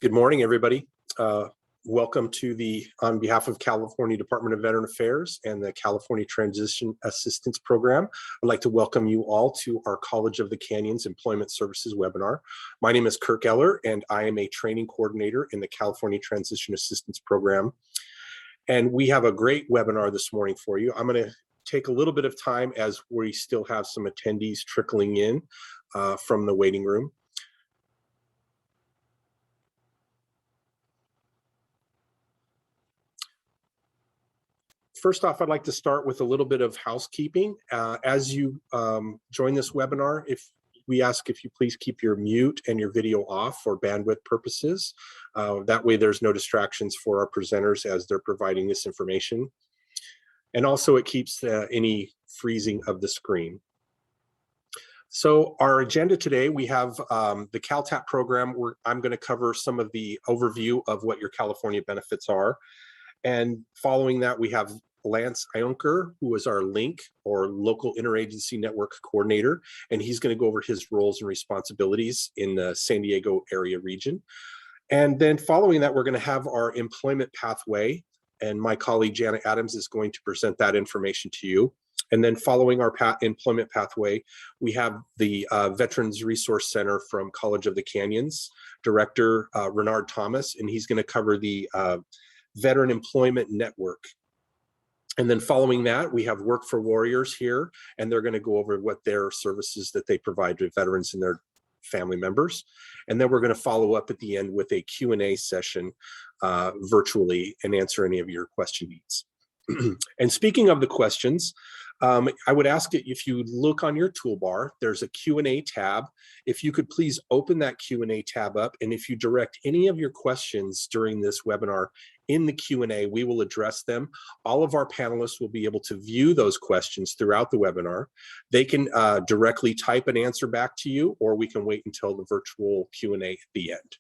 Good morning, everybody. Welcome to on behalf of California Department of Veteran Affairs and the California Transition Assistance Program, I'd like to welcome you all to our College of the Canyons Employment Services webinar. My name is Kirk Eller, and I am a training coordinator in the California Transition Assistance Program. And we have a great webinar this morning for you. I'm going to take a little bit of time as we still have some attendees trickling in from the waiting room. First off, I'd like to start with a little bit of housekeeping. As you join this webinar, we ask if you please keep your mute and your video off for bandwidth purposes. That way there's no distractions for our presenters as they're providing this information. And also it keeps any freezing of the screen. So our agenda today, we have the Caltap program where I'm going to cover some of the overview of what your California benefits are. And following that, we have Lance Ionker, who is our LINK or Local Interagency Network Coordinator, and he's going to go over his roles and responsibilities in the San Diego area region. And then following that, we're going to have our employment pathway, and my colleague Janet Adams is going to present that information to you. And then following our employment pathway, we have the Veterans Resource Center from College of the Canyons, Director Renard Thomas, and he's going to cover the Veteran Employment Network. And then following that, we have Work for Warriors here, and they're going to go over what their services that they provide to veterans and their family members. And then we're going to follow up at the end with a Q&A session virtually and answer any of your question needs. And speaking of the questions, I would ask that if you look on your toolbar, there's a Q&A tab. If you could please open that Q&A tab up, and if you direct any of your questions during this webinar in the Q&A, we will address them. All of our panelists will be able to view those questions throughout the webinar. They can directly type an answer back to you, or we can wait until the virtual Q&A at the end.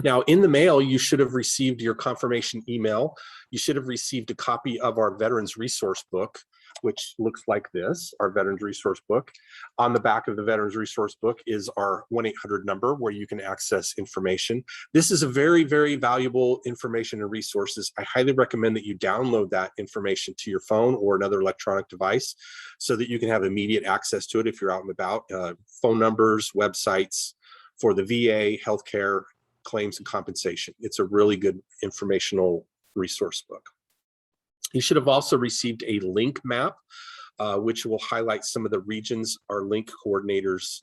Now, in the mail, you should have received your confirmation email. You should have received a copy of our Veterans Resource Book, which looks like this, our Veterans Resource Book. On the back of the Veterans Resource Book is our 1-800 number where you can access information. This is a very, very valuable information and resources. I highly recommend that you download that information to your phone or another electronic device so that you can have immediate access to it if you're out and about. Phone numbers, websites for the VA, healthcare, claims and compensation. It's a really good informational resource book. You should have also received a link map, which will highlight some of the regions our link coordinators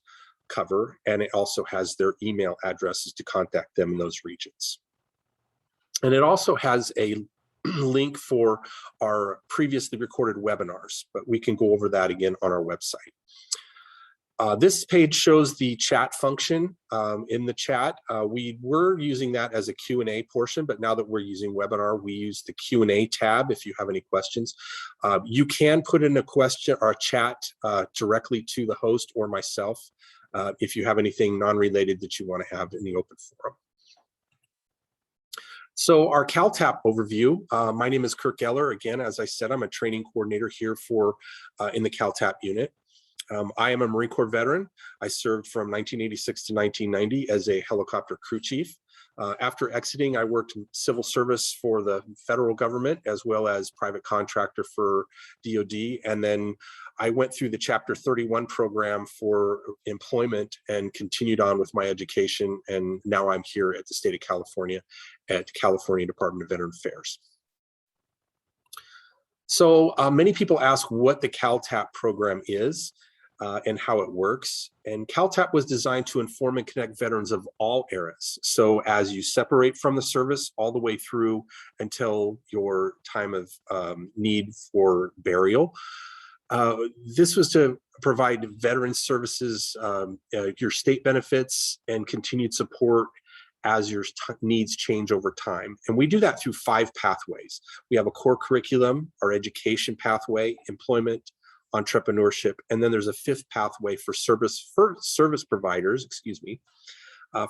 cover, and it also has their email addresses to contact them in those regions. And it also has a link for our previously recorded webinars, but we can go over that again on our website. This page shows the chat function in the chat. We were using that as a Q&A portion, but now that we're using webinar, we use the Q&A tab if you have any questions. You can put in a question or a chat directly to the host or myself if you have anything non-related that you want to have in the open forum. So our Caltap overview, my name is Kirk Eller. Again, as I said, I'm a training coordinator here in the Caltap unit. I am a Marine Corps veteran. I served from 1986 to 1990 as a helicopter crew chief. After exiting, I worked in civil service for the federal government as well as private contractor for DoD. And then I went through the Chapter 31 program for employment and continued on with my education. And now I'm here at the state of California at California Department of Veteran Affairs. So many people ask what the Caltap program is. And how it works. And Caltap was designed to inform and connect veterans of all eras. So as you separate from the service all the way through until your time of need for burial. This was to provide veteran services, your state benefits and continued support as your needs change over time. And we do that through 5 pathways. We have a core curriculum, our education pathway, employment, entrepreneurship, and then there's a 5th pathway for service providers,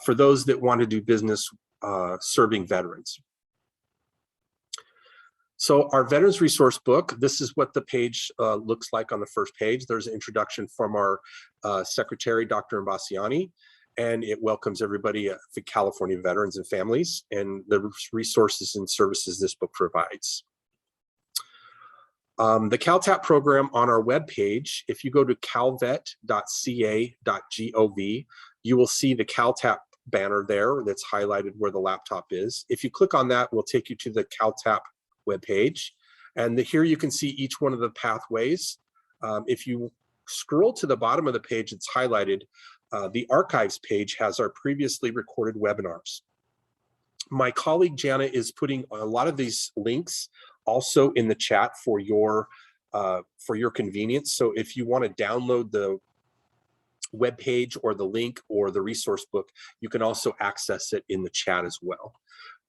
for those that want to do business serving veterans. So our Veterans Resource Book, this is what the page looks like on the first page. There's an introduction from our secretary, Dr. Mbasiani, and it welcomes everybody, the California veterans and families, and the resources and services this book provides. The Caltap program on our webpage, if you go to calvet.ca.gov, you will see the Caltap banner there that's highlighted where the laptop is. If you click on that, we'll take you to the Caltap webpage. And here you can see each one of the pathways. If you scroll to the bottom of the page, it's highlighted. The archives page has our previously recorded webinars. My colleague Jana is putting a lot of these links also in the chat for your convenience. So if you want to download the web page or the link or the resource book, you can also access it in the chat as well.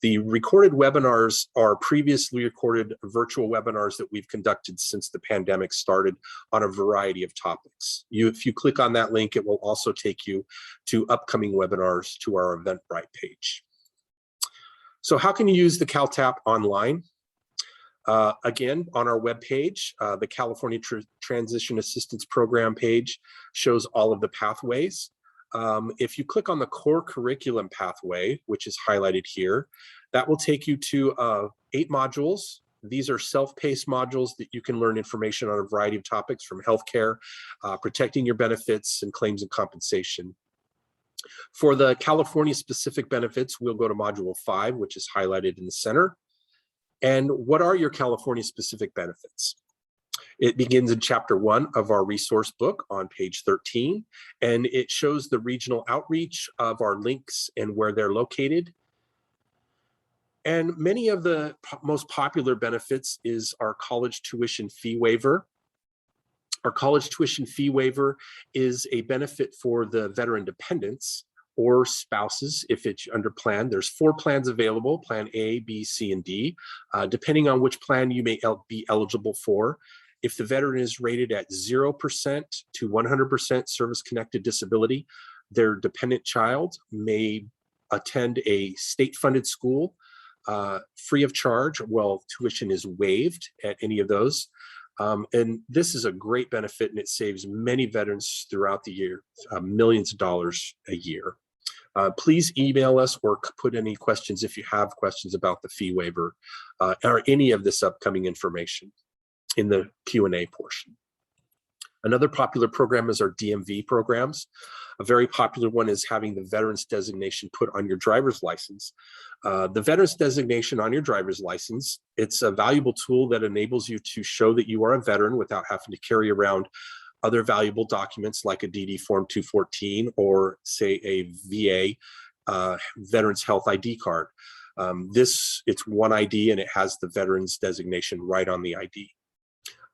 The recorded webinars are previously recorded virtual webinars that we've conducted since the pandemic started on a variety of topics. If you click on that link, it will also take you to upcoming webinars to our Eventbrite page. So how can you use the Caltap online? Again, on our webpage, the California Transition Assistance Program page shows all of the pathways. If you click on the core curriculum pathway, which is highlighted here, that will take you to 8 modules. These are self-paced modules that you can learn information on a variety of topics from healthcare, protecting your benefits, and claims and compensation. For the California specific benefits, we'll go to module 5, which is highlighted in the center. And what are your California specific benefits? It begins in chapter 1 of our resource book on page 13, and it shows the regional outreach of our links and where they're located. And many of the most popular benefits is our college tuition fee waiver. Our college tuition fee waiver is a benefit for the veteran dependents or spouses if it's under plan. There's 4 plans available, plan A, B, C, and D, depending on which plan you may be eligible for. If the veteran is rated at 0% to 100% service-connected disability, their dependent child may attend a state-funded school free of charge while tuition is waived at any of those. And this is a great benefit, and it saves many veterans throughout the year millions of dollars a year. Please email us or put any questions if you have questions about the fee waiver or any of this upcoming information in the Q&A portion. Another popular program is our DMV programs. A very popular one is having the veterans designation put on your driver's license. The veterans designation on your driver's license, it's a valuable tool that enables you to show that you are a veteran without having to carry around other valuable documents like a DD Form 214 or say a VA Veterans Health ID card. It's one ID and it has the veterans designation right on the ID.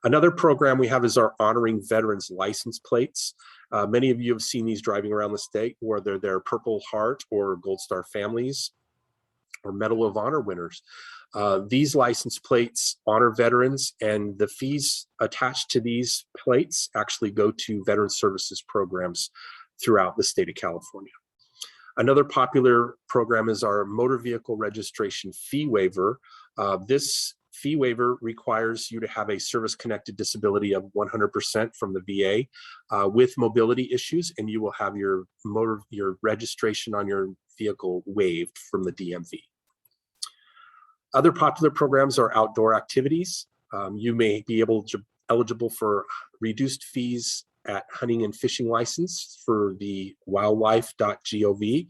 Another program we have is our Honoring Veterans license plates. Many of you have seen these driving around the state, whether they're Purple Heart or Gold Star families or Medal of Honor winners. These license plates honor veterans, and the fees attached to these plates actually go to veteran services programs throughout the state of California. Another popular program is our motor vehicle registration fee waiver. This fee waiver requires you to have a service-connected disability of 100% from the VA with mobility issues, and you will have your registration on your vehicle waived from the DMV. Other popular programs are outdoor activities. You may be eligible for reduced fees at hunting and fishing license for the wildlife.gov,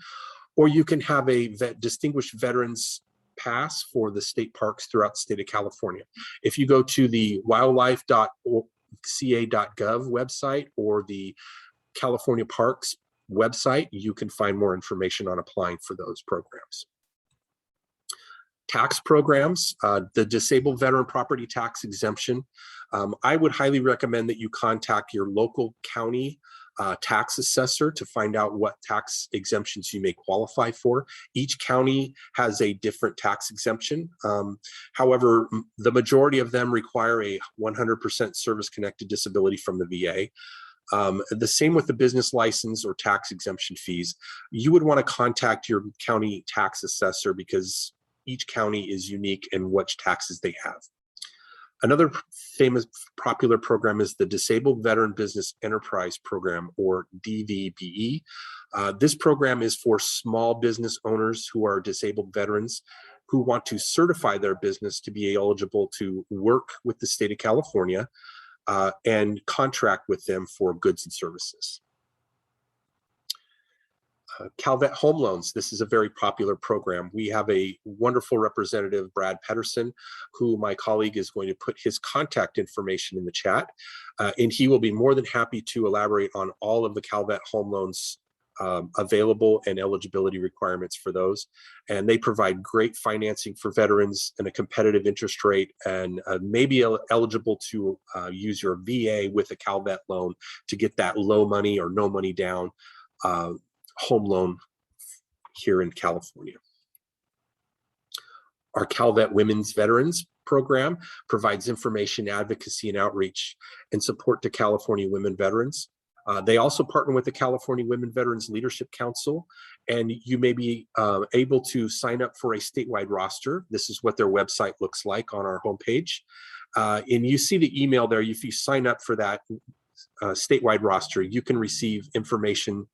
or you can have a distinguished veterans pass for the state parks throughout the state of California. If you go to the wildlife.ca.gov website or the California Parks website, you can find more information on applying for those programs. Tax programs, the Disabled Veteran Property Tax Exemption. I would highly recommend that you contact your local county tax assessor to find out what tax exemptions you may qualify for. Each county has a different tax exemption. However, the majority of them require a 100% service-connected disability from the VA. The same with the business license or tax exemption fees. You would want to contact your county tax assessor because each county is unique in which taxes they have. Another famous popular program is the Disabled Veteran Business Enterprise Program, or DVBE. This program is for small business owners who are disabled veterans who want to certify their business to be eligible to work with the state of California and contract with them for goods and services. Calvet Home Loans. This is a very popular program. We have a wonderful representative, Brad Pedersen, who my colleague is going to put his contact information in the chat, and he will be more than happy to elaborate on all of the Calvet Home Loans available and eligibility requirements for those. And they provide great financing for veterans and a competitive interest rate, and may be eligible to use your VA with a Calvet loan to get that low money or no money down home loan here in California. Our Calvet Women's Veterans Program provides information, advocacy, and outreach and support to California women veterans. They also partner with the California Women Veterans Leadership Council, and you may be able to sign up for a statewide roster. This is what their website looks like on our homepage. And you see the email there. If you sign up for that statewide roster, you can receive information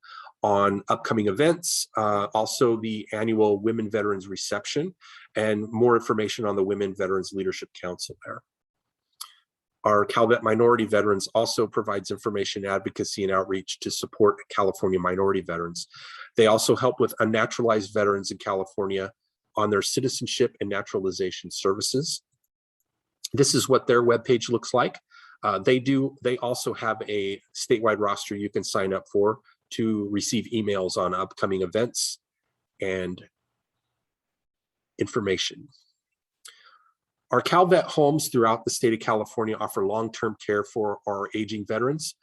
on upcoming events, also the annual Women Veterans Reception, and more information on the Women Veterans Leadership Council there. Our Calvet Minority Veterans also provides information, advocacy, and outreach to support California minority veterans. They also help with unnaturalized veterans in California on their citizenship and naturalization services. This is what their webpage looks like. They also have a statewide roster you can sign up for to receive emails on upcoming events and information. Our Calvet homes throughout the state of California offer long-term care for our aging veterans.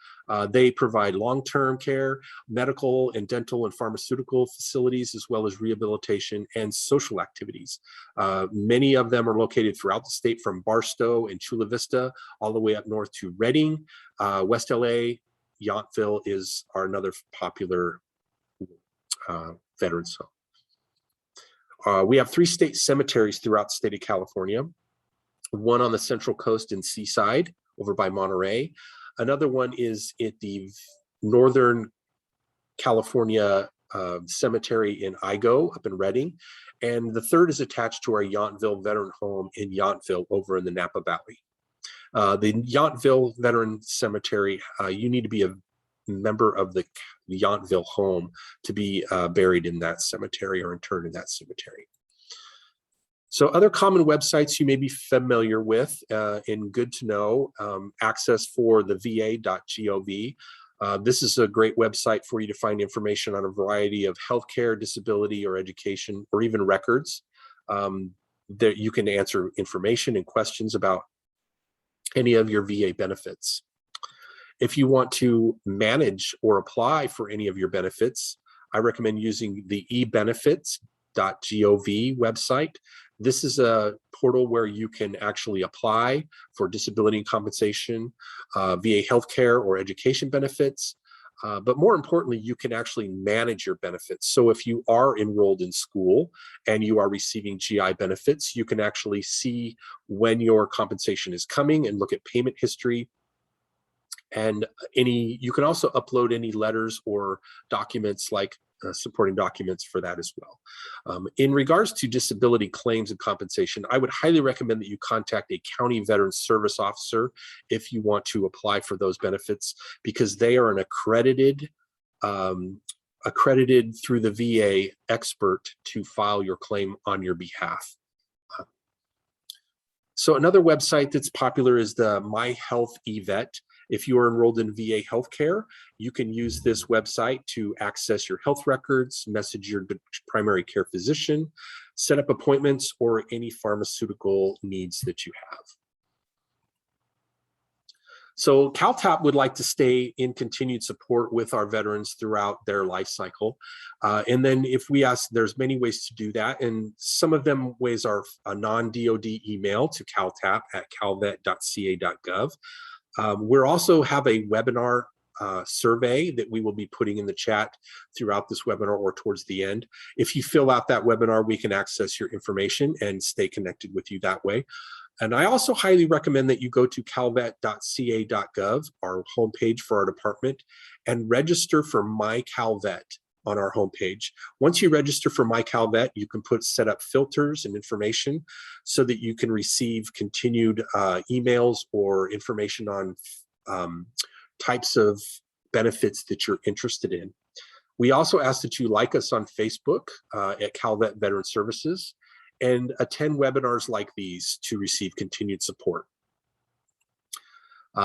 They provide long-term care, medical and dental and pharmaceutical facilities, as well as rehabilitation and social activities. Many of them are located throughout the state, from Barstow and Chula Vista all the way up north to Redding, West LA. Yountville is another popular veterans home. We have 3 state cemeteries throughout the state of California. One on the Central Coast in Seaside over by Monterey. Another one is at the Northern California Cemetery in Igo up in Redding. And the third is attached to our Yountville Veteran Home in Yountville over in the Napa Valley. The Yountville Veteran Cemetery, you need to be a member of the Yountville home to be buried in that cemetery or interred in that cemetery. So other common websites you may be familiar with and good to know, access for the va.gov. This is a great website for you to find information on a variety of healthcare, disability, or education, or even records. That you can answer information and questions about any of your VA benefits. If you want to manage or apply for any of your benefits, I recommend using the Ebenefits.gov website. This is a portal where you can actually apply for disability and compensation, VA healthcare or education benefits. But more importantly, you can actually manage your benefits. So if you are enrolled in school and you are receiving GI benefits, you can actually see when your compensation is coming and look at payment history. And you can also upload any letters or documents like supporting documents for that as well. In regards to disability claims and compensation, I would highly recommend that you contact a county veteran service officer if you want to apply for those benefits, because they are an accredited through the VA expert to file your claim on your behalf. So another website that's popular is the My Health eVet. If you are enrolled in VA healthcare, you can use this website to access your health records, message your primary care physician, set up appointments, or any pharmaceutical needs that you have. So Caltap would like to stay in continued support with our veterans throughout their life cycle. And then if we ask, there's many ways to do that. And some of them ways are a non-DOD email to caltap@calvet.ca.gov. We also have a webinar survey that we will be putting in the chat throughout this webinar or towards the end. If you fill out that webinar, we can access your information and stay connected with you that way. And I also highly recommend that you go to calvet.ca.gov, our homepage for our department, and register for My Calvet on our homepage. Once you register for My Calvet, you can set up filters and information so that you can receive continued emails or information on types of benefits that you're interested in. We also ask that you like us on Facebook at Calvet Veteran Services and attend webinars like these to receive continued support.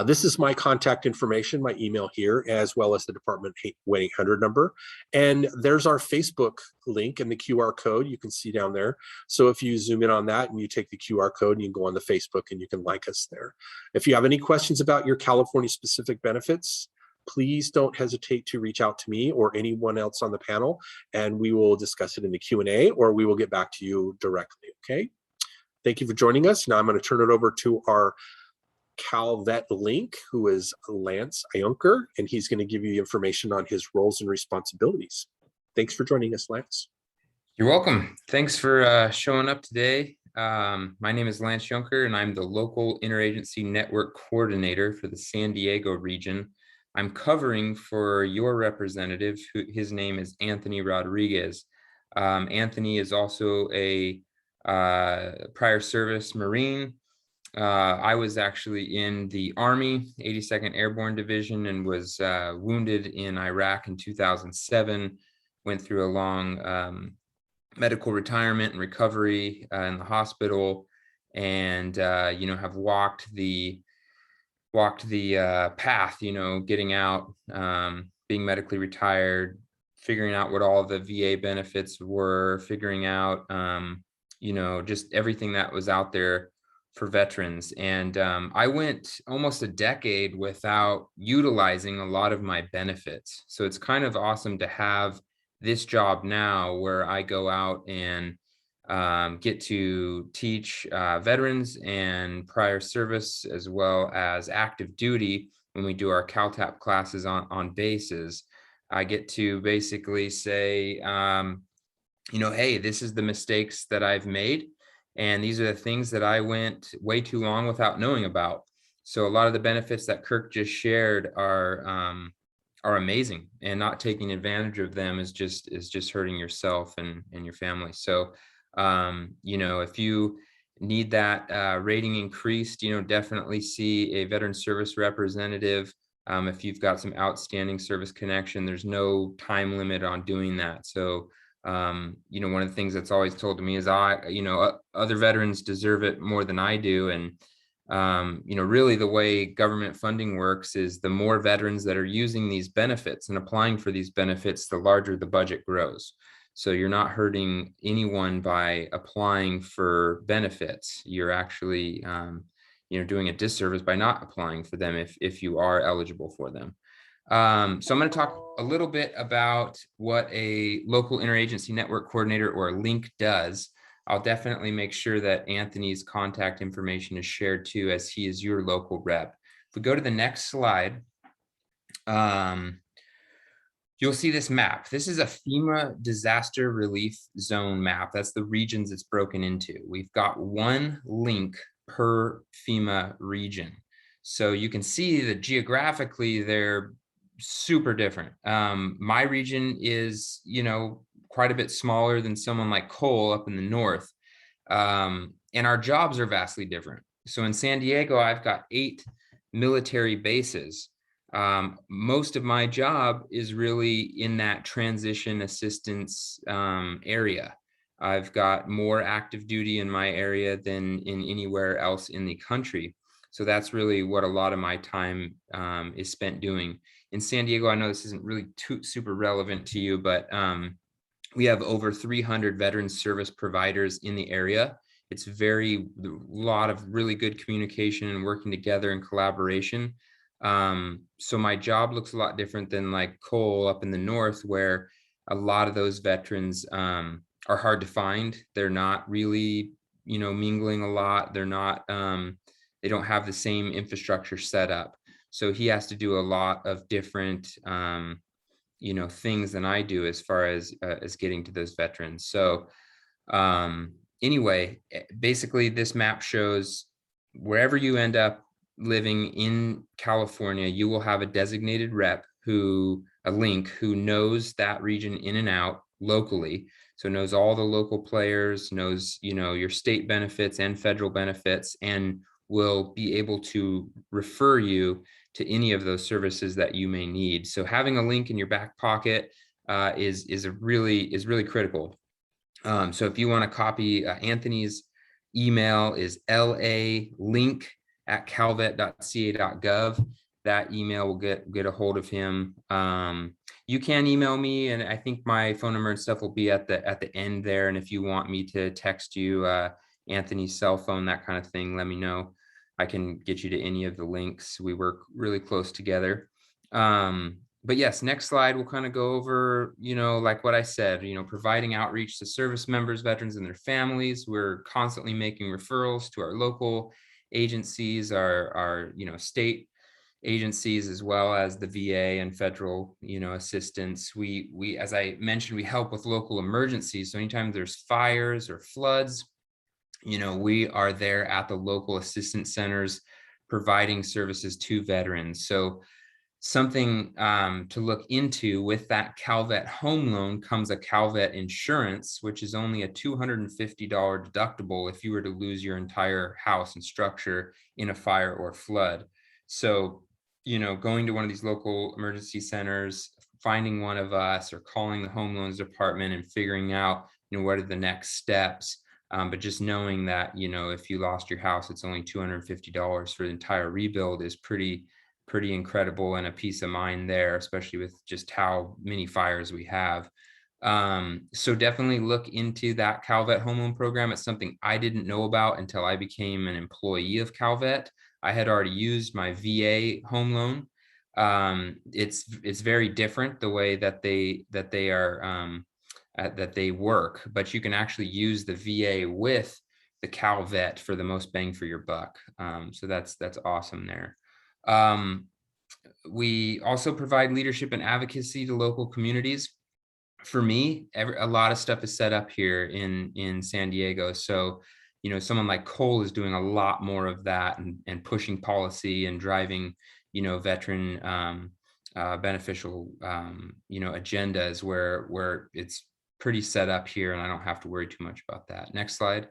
This is my contact information, my email here, as well as the Department 1-800 number. And there's our Facebook link and the QR code you can see down there. So if you zoom in on that and you take the QR code, and you can go on the Facebook and you can like us there. If you have any questions about your California specific benefits, please don't hesitate to reach out to me or anyone else on the panel, and we will discuss it in the Q&A, or we will get back to you directly, okay? Thank you for joining us. Now I'm going to turn it over to our Calvet link, who is Lance Ionker, and he's going to give you information on his roles and responsibilities. Thanks for joining us, Lance. You're welcome. Thanks for showing up today. My name is Lance Ionker, and I'm the local interagency network coordinator for the San Diego region. I'm covering for your representative, his name is Anthony Rodriguez. Anthony is also a prior service Marine. I was actually in the Army, 82nd Airborne Division, and was wounded in Iraq in 2007, went through a long medical retirement and recovery in the hospital, and have walked the path, getting out, being medically retired, figuring out what all the VA benefits were, figuring out, just everything that was out there for veterans. And I went almost a decade without utilizing a lot of my benefits. So it's kind of awesome to have this job now where I go out and get to teach veterans and prior service, as well as active duty. When we do our Caltap classes on bases, I get to basically say, hey, this is the mistakes that I've made, and these are the things that I went way too long without knowing about. So a lot of the benefits that Kirk just shared are amazing, and not taking advantage of them is just hurting yourself and your family. So if you need that rating increased, definitely see a veteran service representative. If you've got some outstanding service connection, there's no time limit on doing that. So one of the things that's always told to me is other veterans deserve it more than I do. And really the way government funding works is the more veterans that are using these benefits and applying for these benefits, the larger the budget grows. So you're not hurting anyone by applying for benefits. You're actually, doing a disservice by not applying for them if you are eligible for them. So I'm going to talk a little bit about what a local interagency network coordinator, or a link, does. I'll definitely make sure that Anthony's contact information is shared too, as he is your local rep. If we go to the next slide, you'll see this map. This is a FEMA disaster relief zone map. That's the regions it's broken into. We've got one link per FEMA region. So you can see that geographically they're super different. My region is, quite a bit smaller than someone like Cole up in the north. And our jobs are vastly different. So in San Diego, I've got 8 military bases. Most of my job is really in that transition assistance area. I've got more active duty in my area than in anywhere else in the country. So that's really what a lot of my time is spent doing. In San Diego, I know this isn't really super relevant to you, but we have over 300 veteran service providers in the area. It's a lot of really good communication and working together and collaboration. So my job looks a lot different than like Cole up in the north, where a lot of those veterans are hard to find. They're not really, mingling a lot. They're not, they don't have the same infrastructure set up. So he has to do a lot of different, things than I do as far as getting to those veterans. So anyway, basically this map shows wherever you end up living in California, you will have a designated rep a link who knows that region in and out locally. So knows all the local players, knows, your state benefits and federal benefits, and will be able to refer you to any of those services that you may need. So having a link in your back pocket is really critical. So if you want to copy Anthony's email is lalink@calvet.ca.gov. That email will get a hold of him. You can email me, and I think my phone number and stuff will be at the end there. And if you want me to text you Anthony's cell phone, that kind of thing, let me know. I can get you to any of the links. We work really close together. But yes, next slide, we'll kind of go over, like what I said, providing outreach to service members, veterans, and their families. We're constantly making referrals to our local agencies, our state agencies, as well as the VA and federal, assistance. We, as I mentioned, we help with local emergencies. So anytime there's fires or floods, we are there at the local assistance centers providing services to veterans. So something to look into with that Calvet home loan comes a Calvet insurance, which is only a $250 deductible if you were to lose your entire house and structure in a fire or flood. So, going to one of these local emergency centers, finding one of us, or calling the home loans department and figuring out, what are the next steps. But just knowing that, if you lost your house, it's only $250 for the entire rebuild is pretty incredible, and a peace of mind there, especially with just how many fires we have. So definitely look into that Calvet home loan program. It's something I didn't know about until I became an employee of Calvet. I had already used my VA home loan. It's very different the way that they are that they work, but you can actually use the VA with the Calvet for the most bang for your buck. So that's awesome there. We also provide leadership and advocacy to local communities. For me, a lot of stuff is set up here in San Diego. So, someone like Cole is doing a lot more of that and pushing policy and driving, veteran beneficial, agendas where it's pretty set up here, and I don't have to worry too much about that. Next slide.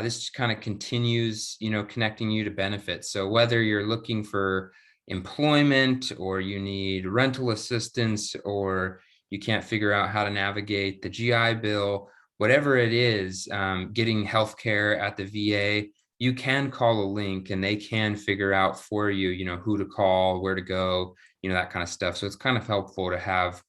This just kind of continues, connecting you to benefits. So whether you're looking for employment, or you need rental assistance, or you can't figure out how to navigate the GI Bill, whatever it is, getting healthcare at the VA, you can call a link and they can figure out for you, who to call, where to go, that kind of stuff. So it's kind of helpful to have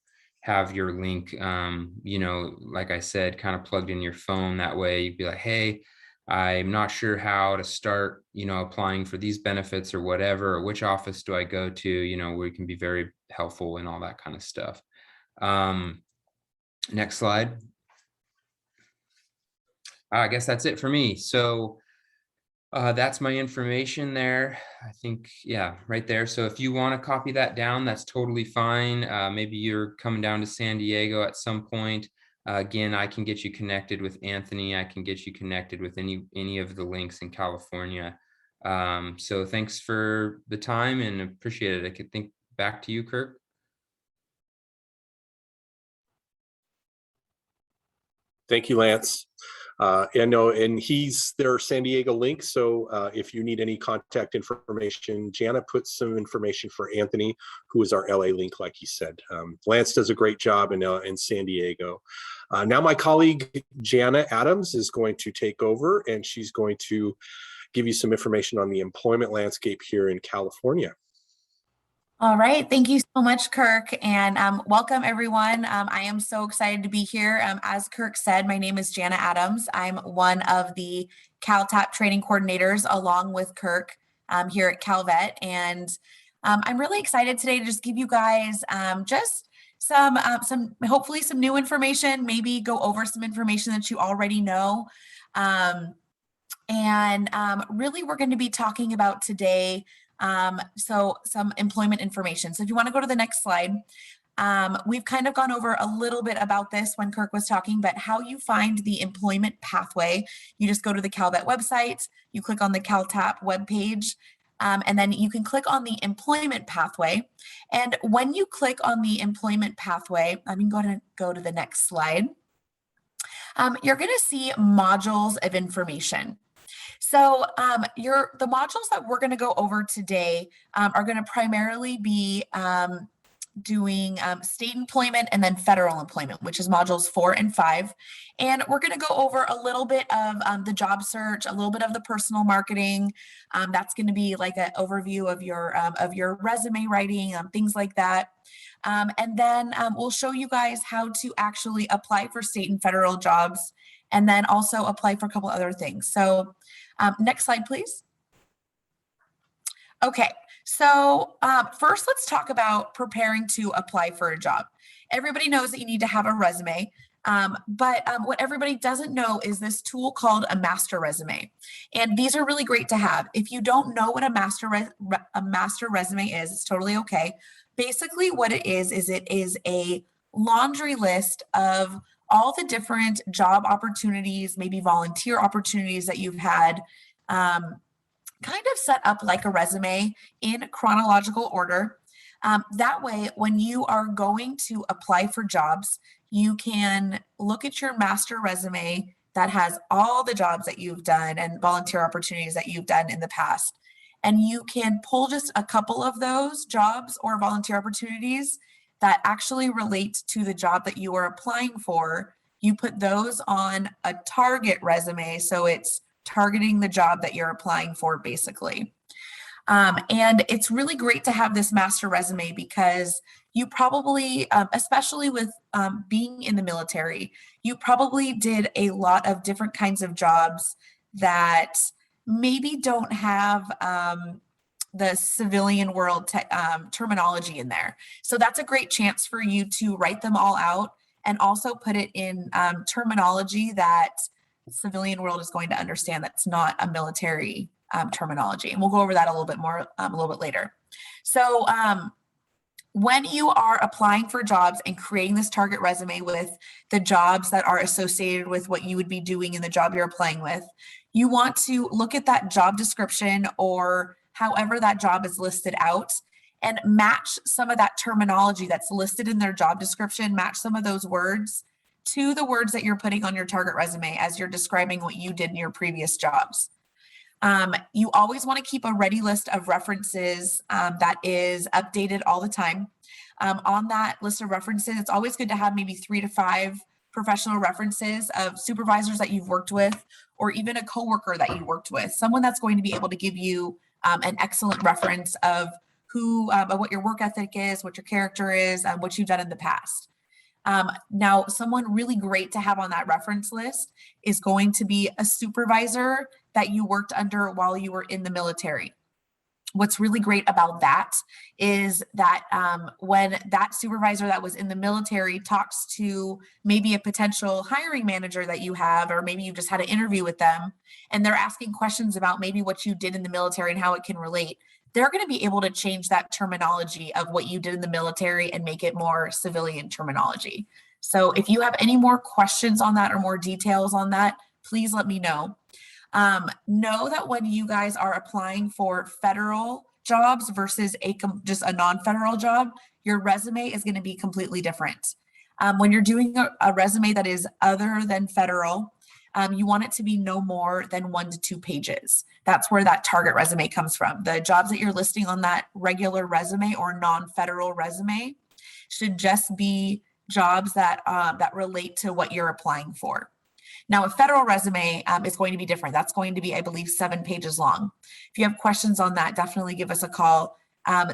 your link, like I said, kind of plugged in your phone. That way you'd be like, hey, I'm not sure how to start, applying for these benefits or whatever, or which office do I go to, we can be very helpful and all that kind of stuff. Next slide. I guess that's it for me. So that's my information there. I think, yeah, right there. So if you want to copy that down, that's totally fine. Maybe you're coming down to San Diego at some point. Again, I can get you connected with Anthony. I can get you connected with any of the links in California. So thanks for the time and appreciate it. I could think back to you, Kirk. Thank you, Lance. And he's their San Diego link. So if you need any contact information, Jana put some information for Anthony, who is our LA link, like he said. Lance does a great job in San Diego. Now my colleague, Jana Adams, is going to take over, and she's going to give you some information on the employment landscape here in California. All right. Thank you so much, Kirk, and welcome everyone. I am so excited to be here. As Kirk said, my name is Jana Adams. I'm one of the Caltap training coordinators along with Kirk here at Calvet. And I'm really excited today to just give you guys just some hopefully some new information, maybe go over some information that you already know. Really we're going to be talking about today so some employment information. So if you want to go to the next slide, We've kind of gone over a little bit about this when Kirk was talking, but how you find the employment pathway, you just go to the Calvet website, you click on the Caltap webpage, and then you can click on the employment pathway. And when you click on the employment pathway, I'm going to go to the next slide. You're going to see modules of information. So the modules that we're going to go over today are going to primarily be doing state employment and then federal employment, which is modules 4 and 5. And we're going to go over a little bit of the job search, a little bit of the personal marketing. That's going to be like an overview of your resume writing, things like that. And then we'll show you guys how to actually apply for state and federal jobs, and then also apply for a couple other things. So next slide, please. Okay, so first let's talk about preparing to apply for a job. Everybody knows that you need to have a resume, but what everybody doesn't know is this tool called a master resume. And these are really great to have. If you don't know what a master resume is, it's totally okay. Basically what it is a laundry list of all the different job opportunities, maybe volunteer opportunities that you've had, kind of set up like a resume in chronological order. That way, when you are going to apply for jobs, you can look at your master resume that has all the jobs that you've done and volunteer opportunities that you've done in the past. And you can pull just a couple of those jobs or volunteer opportunities that actually relate to the job that you are applying for. You put those on a target resume, so it's targeting the job that you're applying for, basically. And it's really great to have this master resume because you probably, especially with being in the military, you probably did a lot of different kinds of jobs that maybe don't have the civilian world terminology in there. So that's a great chance for you to write them all out and also put it in terminology that civilian world is going to understand. That's not a military terminology. And we'll go over that a little bit more a little bit later. So when you are applying for jobs and creating this target resume with the jobs that are associated with what you would be doing in the job you're applying with, you want to look at that job description or however that job is listed out and match some of that terminology that's listed in their job description, match some of those words to the words that you're putting on your target resume as you're describing what you did in your previous jobs. You always want to keep a ready list of references that is updated all the time. On that list of references, it's always good to have maybe 3 to 5 professional references of supervisors that you've worked with, or even a coworker that you worked with, someone that's going to be able to give you an excellent reference of what your work ethic is, what your character is, what you've done in the past. Now, someone really great to have on that reference list is going to be a supervisor that you worked under while you were in the military. What's really great about that is that when that supervisor that was in the military talks to maybe a potential hiring manager that you have, or maybe you just had an interview with them, and they're asking questions about maybe what you did in the military and how it can relate, they're going to be able to change that terminology of what you did in the military and make it more civilian terminology. So if you have any more questions on that or more details on that, please let me know. Know that when you guys are applying for federal jobs versus just a non-federal job, your resume is going to be completely different. When you're doing a resume that is other than federal, you want it to be no more than 1 to 2 pages. That's where that target resume comes from. The jobs that you're listing on that regular resume or non-federal resume should just be jobs that relate to what you're applying for. Now, a federal resume is going to be different. That's going to be, I believe, 7 pages long. If you have questions on that, definitely give us a call.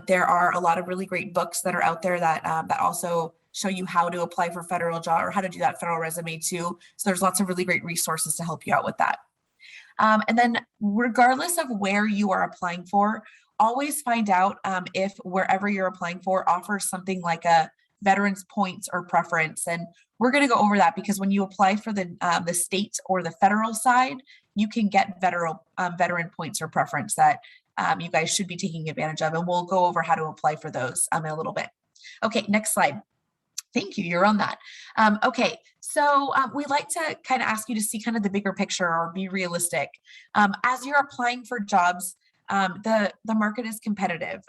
There are a lot of really great books that are out there that also show you how to apply for federal job or how to do that federal resume too. So there's lots of really great resources to help you out with that. And then regardless of where you are applying for, always find out if wherever you're applying for offers something like a veterans points or preference. And we're going to go over that because when you apply for the state or the federal side, you can get veteran points or preference that you guys should be taking advantage of. And we'll go over how to apply for those in a little bit. Okay, next slide. Thank you, you're on that. Okay, so we like to kind of ask you to see kind of the bigger picture or be realistic. As you're applying for jobs, the market is competitive.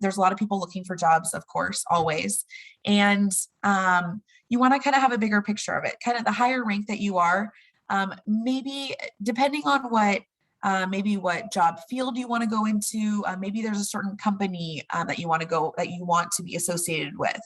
There's a lot of people looking for jobs, of course, always. And you want to kind of have a bigger picture of it. Kind of the higher rank that you are, maybe depending on maybe what job field you want to go into, maybe there's a certain company that you want to be associated with,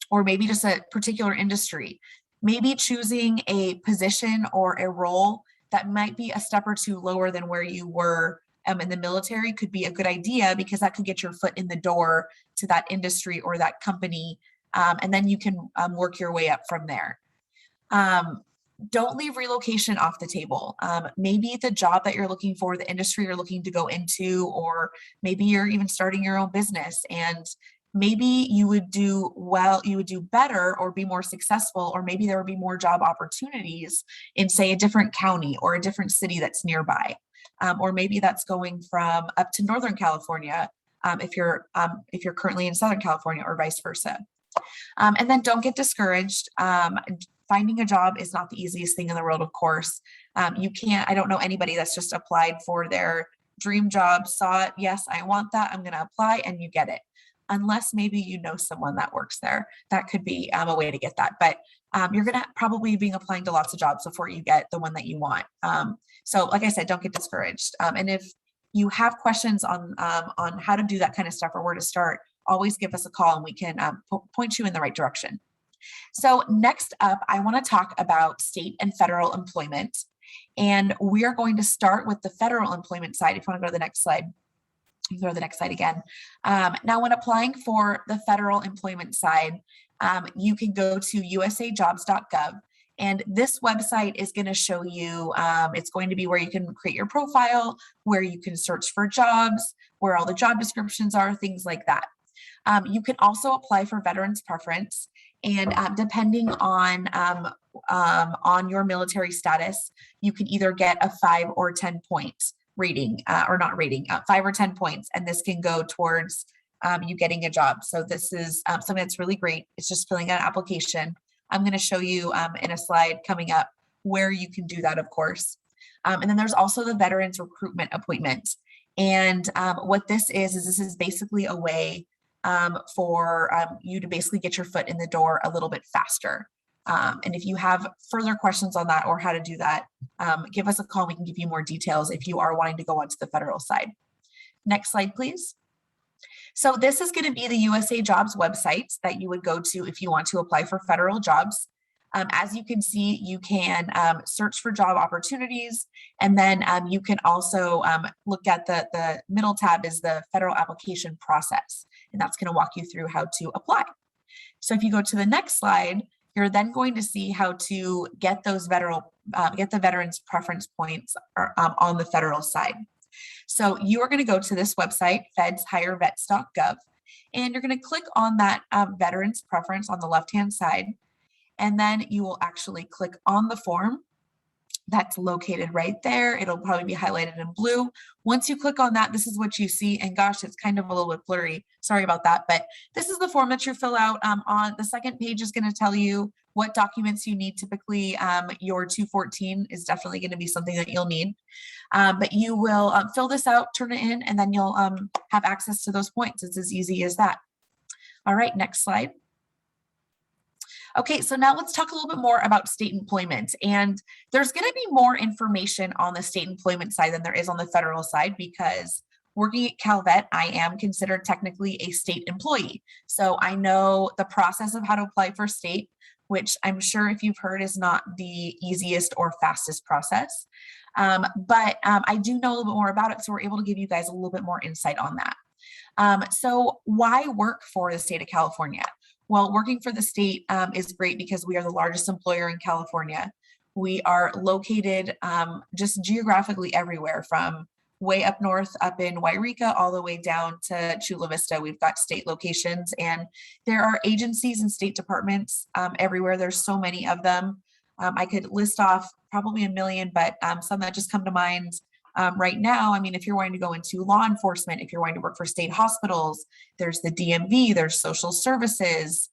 or maybe just a particular industry. Maybe choosing a position or a role that might be a step or two lower than where you were in the military could be a good idea, because that could get your foot in the door to that industry or that company, and then you can work your way up from there. Don't leave relocation off the table. Maybe the job that you're looking for, the industry you're looking to go into, or maybe you're even starting your own business, and maybe you would do better or be more successful, or maybe there would be more job opportunities in, say, a different county or a different city that's nearby. Or maybe that's going from up to Northern California, if you're currently in Southern California, or vice versa. And then don't get discouraged. Finding a job is not the easiest thing in the world, of course. I don't know anybody that's just applied for their dream job, saw it, yes, I want that, I'm going to apply, and you get it. Unless maybe you know someone that works there. That could be a way to get that. But you're going to probably be applying to lots of jobs before you get the one that you want. So like I said, don't get discouraged. And if you have questions on how to do that kind of stuff or where to start, always give us a call and we can point you in the right direction. So next up, I want to talk about state and federal employment. And we are going to start with the federal employment side. If you want to go to the next slide. You can go to the next slide again. Now, when applying for the federal employment side, you can go to usajobs.gov. And this website is going to show you, it's going to be where you can create your profile, where you can search for jobs, where all the job descriptions are, things like that. You can also apply for veterans preference, and depending on your military status, you can either get a 5 or 10 points rating, or not rating, 5 or 10 points, and this can go towards you getting a job. So this is something that's really great. It's just filling out an application. I'm going to show you in a slide coming up where you can do that, of course. And then there's also the veterans recruitment appointment. And what this is basically a way for you to basically get your foot in the door a little bit faster. And if you have further questions on that or how to do that, give us a call. We can give you more details if you are wanting to go onto the federal side. Next slide, please. So this is going to be the USA Jobs website that you would go to if you want to apply for federal jobs. As you can see, you can search for job opportunities, and then you can also look at the middle tab is the federal application process, and that's going to walk you through how to apply. So if you go to the next slide, you're then going to see how to get those the veterans preference points on the federal side. So you are going to go to this website, fedshirevets.gov, and you're going to click on that veterans preference on the left-hand side. And then you will actually click on the form that's located right there. It'll probably be highlighted in blue. Once you click on that, this is what you see. And gosh, it's kind of a little bit blurry. Sorry about that. But this is the form that you fill out. On the second page is going to tell you what documents you need. Typically, your 214 is definitely going to be something that you'll need. But you will fill this out, turn it in, and then you'll have access to those points. It's as easy as that. All right, next slide. Okay, so now let's talk a little bit more about state employment. And there's going to be more information on the state employment side than there is on the federal side, because working at Calvet, I am considered technically a state employee. So I know the process of how to apply for state, which I'm sure if you've heard is not the easiest or fastest process. But I do know a little bit more about it, so we're able to give you guys a little bit more insight on that. So why work for the state of California? Well, working for the state is great because we are the largest employer in California. We are located just geographically everywhere, from way up north, up in Wairika, all the way down to Chula Vista. We've got state locations, and there are agencies and state departments everywhere. There's so many of them. I could list off probably a million, but some that just come to mind Right now, I mean, if you're wanting to go into law enforcement, if you're wanting to work for state hospitals, there's the DMV, there's social services,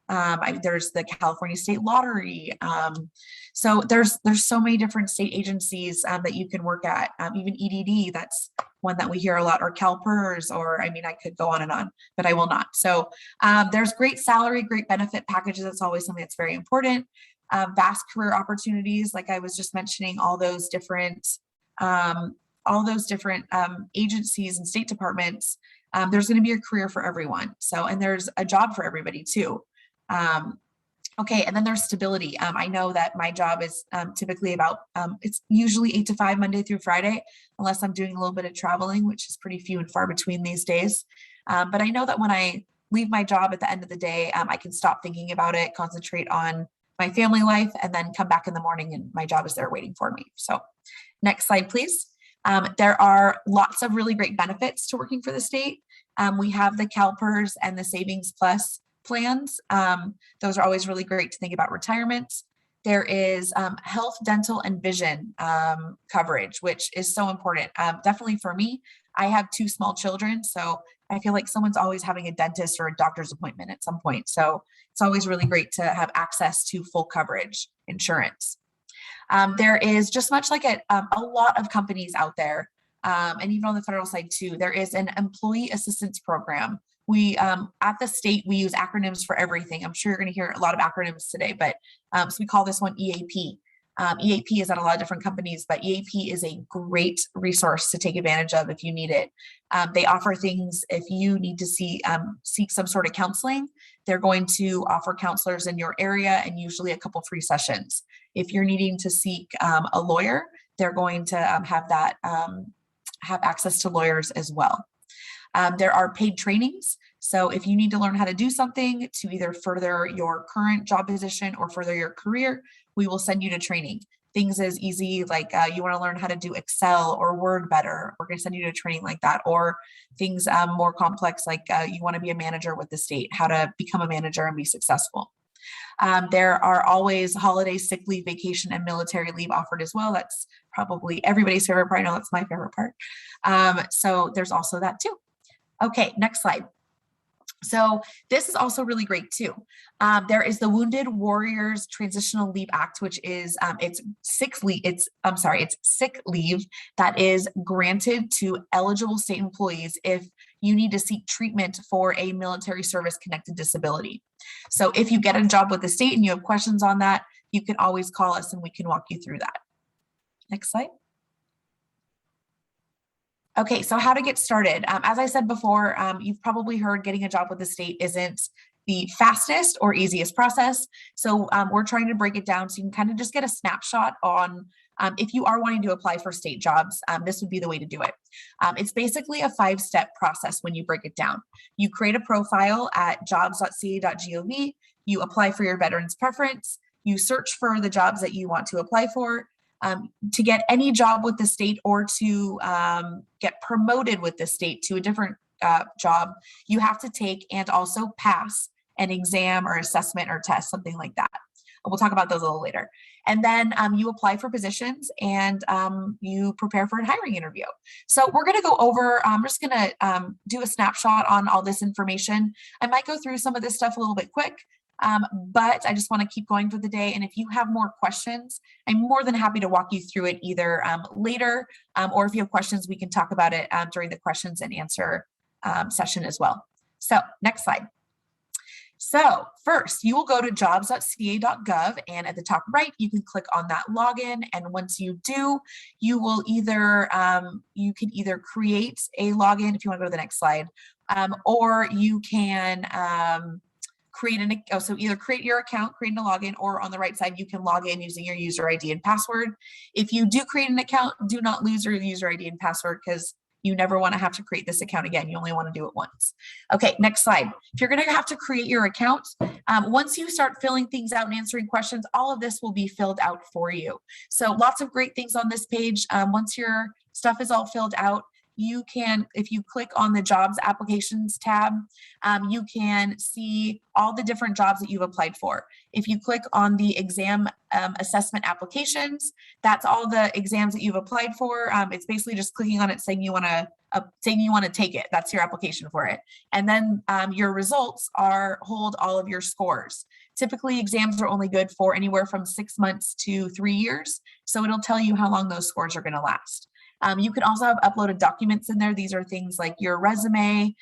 there's the California State Lottery. So there's so many different state agencies that you can work at. Even EDD, that's one that we hear a lot, or Calpers, or I mean, I could go on, but I will not. So there's great salary, great benefit packages. That's always something that's very important. Vast career opportunities, like I was just mentioning, all those different agencies and state departments. There's going to be a career for everyone. So, and there's a job for everybody too. Okay, and then there's stability. I know that my job is typically about, it's usually 8 to 5 Monday through Friday, unless I'm doing a little bit of traveling, which is pretty few and far between these days. But I know that when I leave my job at the end of the day, I can stop thinking about it, concentrate on my family life, and then come back in the morning and my job is there waiting for me. So next slide, please. There are lots of really great benefits to working for the state. We have the Calpers and the Savings Plus plans. Those are always really great to think about retirement. There is health, dental, and vision coverage, which is so important. Definitely for me, I have 2 small children, so I feel like someone's always having a dentist or a doctor's appointment at some point. So it's always really great to have access to full coverage insurance. There is, just much like a lot of companies out there, and even on the federal side too, there is an employee assistance program. We, at the state, we use acronyms for everything. I'm sure you're going to hear a lot of acronyms today, but so we call this one EAP. EAP is at a lot of different companies, but EAP is a great resource to take advantage of if you need it. They offer things if you need to seek some sort of counseling. They're going to offer counselors in your area and usually a couple free sessions. If you're needing to seek a lawyer, they're going to have access to lawyers as well. There are paid trainings. So if you need to learn how to do something to either further your current job position or further your career, we will send you to training. Things as easy like you want to learn how to do Excel or Word better, we're going to send you to training like that. Or things more complex like you want to be a manager with the state, how to become a manager and be successful. There are always holiday, sick leave, vacation, and military leave offered as well. That's probably everybody's favorite part. I know that's my favorite part. So there's also that too. Okay, next slide. So this is also really great too. There is the Wounded Warriors Transitional Leave Act, which is it's sick leave that is granted to eligible state employees if you need to seek treatment for a military service connected disability. So if you get a job with the state and you have questions on that, you can always call us and we can walk you through that. Next slide. Okay, so how to get started. As I said before, you've probably heard getting a job with the state isn't the fastest or easiest process. So we're trying to break it down so you can kind of just get a snapshot on if you are wanting to apply for state jobs, this would be the way to do it. It's basically a 5-step process when you break it down. You create a profile at jobs.ca.gov. You apply for your veterans preference. You search for the jobs that you want to apply for. To get any job with the state or to get promoted with the state to a different job, you have to take and also pass an exam or assessment or test, something like that. We'll talk about those a little later. And then you apply for positions and you prepare for a hiring interview. So we're going to go over, I'm just going to do a snapshot on all this information. I might go through some of this stuff a little bit quick. But I just want to keep going for the day. And if you have more questions, I'm more than happy to walk you through it either later, or if you have questions, we can talk about it during the questions and answer session as well. So next slide. So first, you will go to jobs.ca.gov, and at the top right, you can click on that login. And once you do, you will either, you can either create a login if you want to go to the next slide, or you can so either create your account, create a login, or on the right side, you can log in using your user ID and password. If you do create an account, do not lose your user ID and password because you never want to have to create this account again. You only want to do it once. Okay, next slide. If you're going to have to create your account, once you start filling things out and answering questions, all of this will be filled out for you. So lots of great things on this page. Once your stuff is all filled out, you can, if you click on the jobs applications tab, you can see all the different jobs that you've applied for. If you click on the exam assessment applications, that's all the exams that you've applied for. It's basically just clicking on it saying you want to take it. That's your application for it. And then your results hold all of your scores. Typically, exams are only good for anywhere from 6 months to 3 years. So it'll tell you how long those scores are going to last. You can also have uploaded documents in there. These are things like your resume,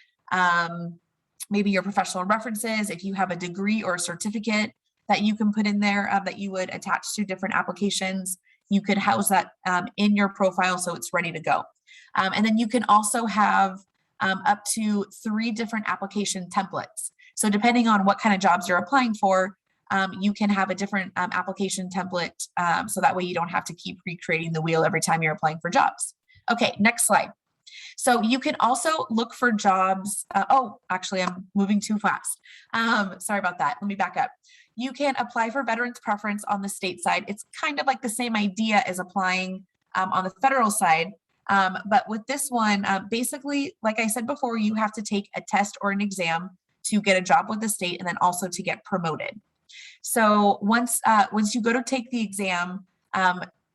maybe your professional references. If you have a degree or a certificate that you can put in there that you would attach to different applications, you could house that in your profile so it's ready to go. And then you can also have up to 3 different application templates. So depending on what kind of jobs you're applying for, you can have a different application template, so that way you don't have to keep recreating the wheel every time you're applying for jobs. Okay, next slide. So you can also look for jobs. Oh, actually, I'm moving too fast. Sorry about that. Let me back up. You can apply for veterans preference on the state side. It's kind of like the same idea as applying on the federal side. But with this one, basically, like I said before, you have to take a test or an exam to get a job with the state and then also to get promoted. So once you go to take the exam,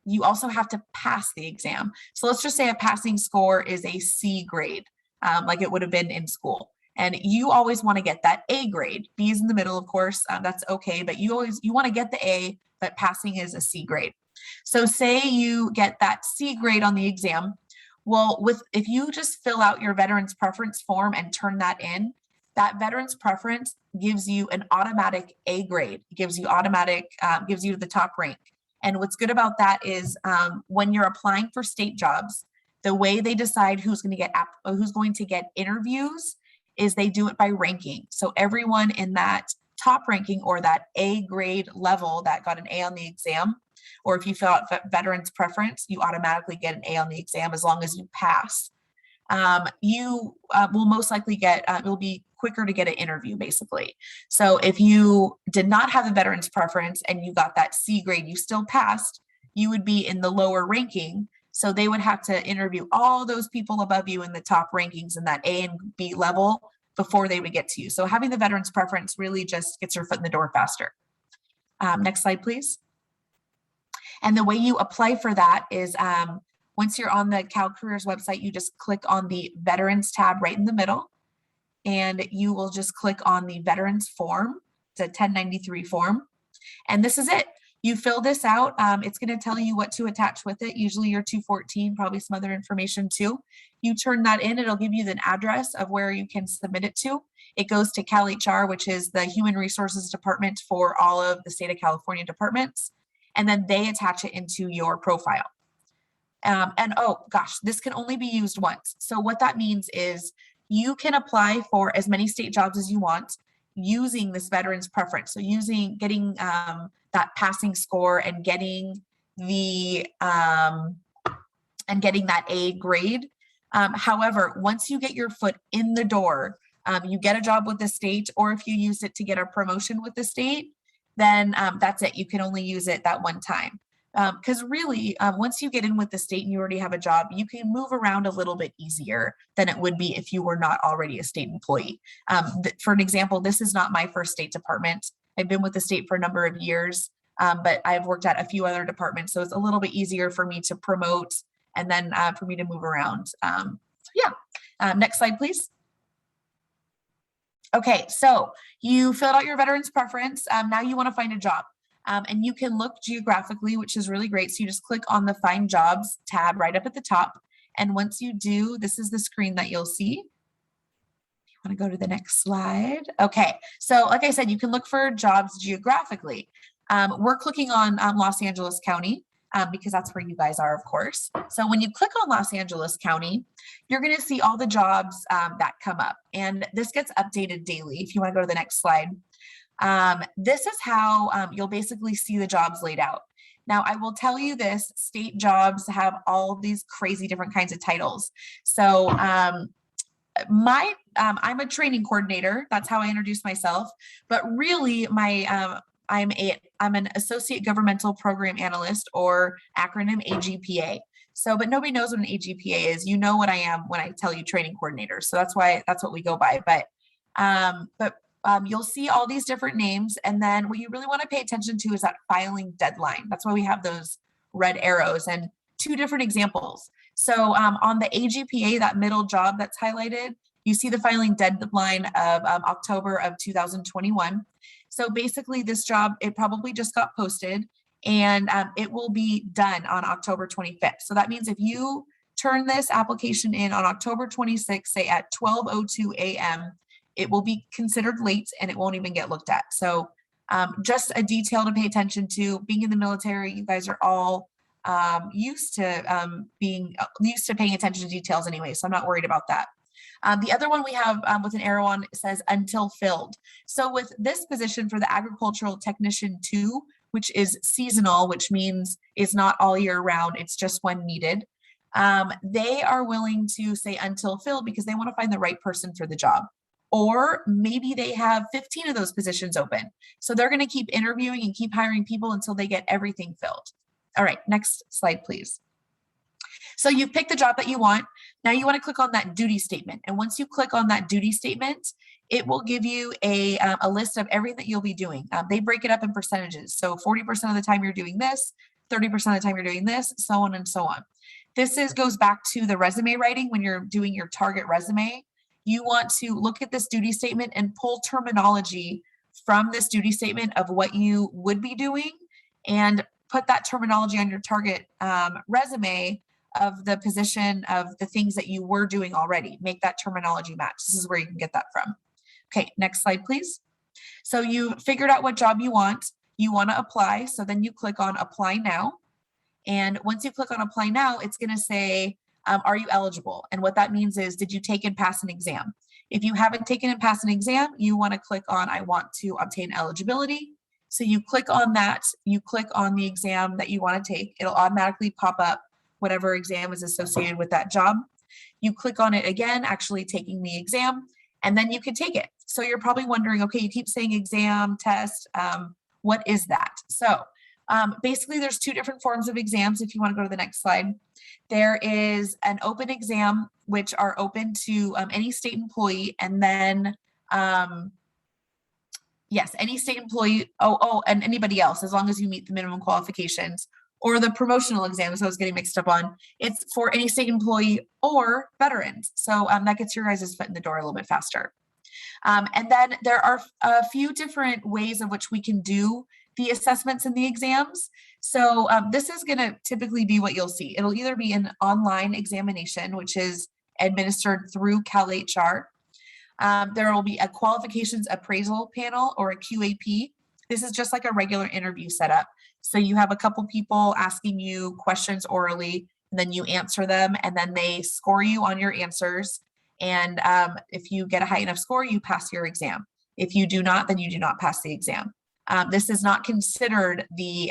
you also have to pass the exam. So let's just say a passing score is a C grade, like it would have been in school. And you always want to get that A grade. B is in the middle, of course, that's okay, but you want to get the A, but passing is a C grade. So say you get that C grade on the exam. Well, if you just fill out your veterans preference form and turn that in, that veterans preference gives you an automatic A grade. It gives you gives you the top rank. And what's good about that is when you're applying for state jobs, the way they decide who's going to get interviews is they do it by ranking. So everyone in that top ranking or that A grade level that got an A on the exam, or if you fill out veterans preference, you automatically get an A on the exam as long as you pass. You will most likely it'll be quicker to get an interview, basically. So if you did not have a veterans preference and you got that C grade, you still passed, you would be in the lower ranking. So they would have to interview all those people above you in the top rankings in that A and B level before they would get to you. So having the veterans preference really just gets your foot in the door faster. Next slide, please. And the way you apply for that is once you're on the Cal Careers website, you just click on the Veterans tab right in the middle, and you will just click on the Veterans form. It's a 1093 form, and this is it. You fill this out. It's going to tell you what to attach with it, usually your 214, probably some other information too. You turn that in, it'll give you the address of where you can submit it to. It goes to CalHR, which is the Human Resources Department for all of the state of California departments, and then they attach it into your profile. And oh gosh, this can only be used once. So what that means is you can apply for as many state jobs as you want using this veterans preference. So getting that passing score and getting that A grade. However, once you get your foot in the door, you get a job with the state, or if you use it to get a promotion with the state, then that's it. You can only use it that one time. Because really, once you get in with the state and you already have a job, you can move around a little bit easier than it would be if you were not already a state employee. For an example, this is not my first state department. I've been with the state for a number of years, but I've worked at a few other departments, so it's a little bit easier for me to promote and then for me to move around. Next slide, please. Okay, so you filled out your veterans preference. Now you want to find a job. And you can look geographically, which is really great. So you just click on the Find Jobs tab right up at the top. And once you do, this is the screen that you'll see. You want to go to the next slide. Okay, so like I said, you can look for jobs geographically. We're clicking on Los Angeles County because that's where you guys are, of course. So when you click on Los Angeles County, you're going to see all the jobs that come up. And this gets updated daily. If you want to go to the next slide. This is how you'll basically see the jobs laid out. Now, I will tell you this, state jobs have all these crazy different kinds of titles. So I'm a training coordinator. That's how I introduce myself. But really, I'm an associate governmental program analyst, or acronym AGPA. So, but nobody knows what an AGPA is. You know what I am when I tell you training coordinator. So that's what we go by. But you'll see all these different names. And then what you really want to pay attention to is that filing deadline. That's why we have those red arrows and two different examples. So on the AGPA, that middle job that's highlighted, you see the filing deadline of October of 2021. So basically this job, it probably just got posted and it will be done on October 25th. So that means if you turn this application in on October 26th, say at 12:02 a.m., it will be considered late and it won't even get looked at. So just a detail to pay attention to. Being in the military, you guys are all used to paying attention to details anyway, so I'm not worried about that. The other one we have with an arrow on says until filled. So with this position for the agricultural technician 2, which is seasonal, which means it's not all year round, it's just when needed. They are willing to say until filled because they want to find the right person for the job. Or maybe they have 15 of those positions open. So they're going to keep interviewing and keep hiring people until they get everything filled. All right, next slide, please. So you've picked the job that you want. Now you want to click on that duty statement. And once you click on that duty statement, it will give you a list of everything that you'll be doing. They break it up in percentages. So 40% of the time you're doing this, 30% of the time you're doing this, so on and so on. This goes back to the resume writing. When you're doing your target resume, you want to look at this duty statement and pull terminology from this duty statement of what you would be doing and put that terminology on your target resume of the position of the things that you were doing already. Make that terminology match. This is where you can get that from. Okay, next slide, please. So you figured out what job you want to apply. So then you click on apply now. And once you click on apply now, it's going to say, are you eligible? And what that means is, did you take and pass an exam? If you haven't taken and passed an exam, you want to click on, I want to obtain eligibility. So you click on that, you click on the exam that you want to take. It'll automatically pop up whatever exam is associated with that job. You click on it again, actually taking the exam, and then you can take it. So you're probably wondering, okay, you keep saying exam, test, what is that? So basically there's two different forms of exams. If you want to go to the next slide, there is an open exam, which are open to any state employee, and then yes, any state employee, and anybody else, as long as you meet the minimum qualifications. Or the promotional exam, so I was getting mixed up on, it's for any state employee or veterans. So that gets your guys' foot in the door a little bit faster. And then there are a few different ways in which we can do the assessments and the exams. So this is going to typically be what you'll see. It'll either be an online examination, which is administered through CalHR. There will be a qualifications appraisal panel or a QAP. This is just like a regular interview setup. So you have a couple people asking you questions orally, and then you answer them, and then they score you on your answers. And if you get a high enough score, you pass your exam. If you do not, then you do not pass the exam. This is not considered the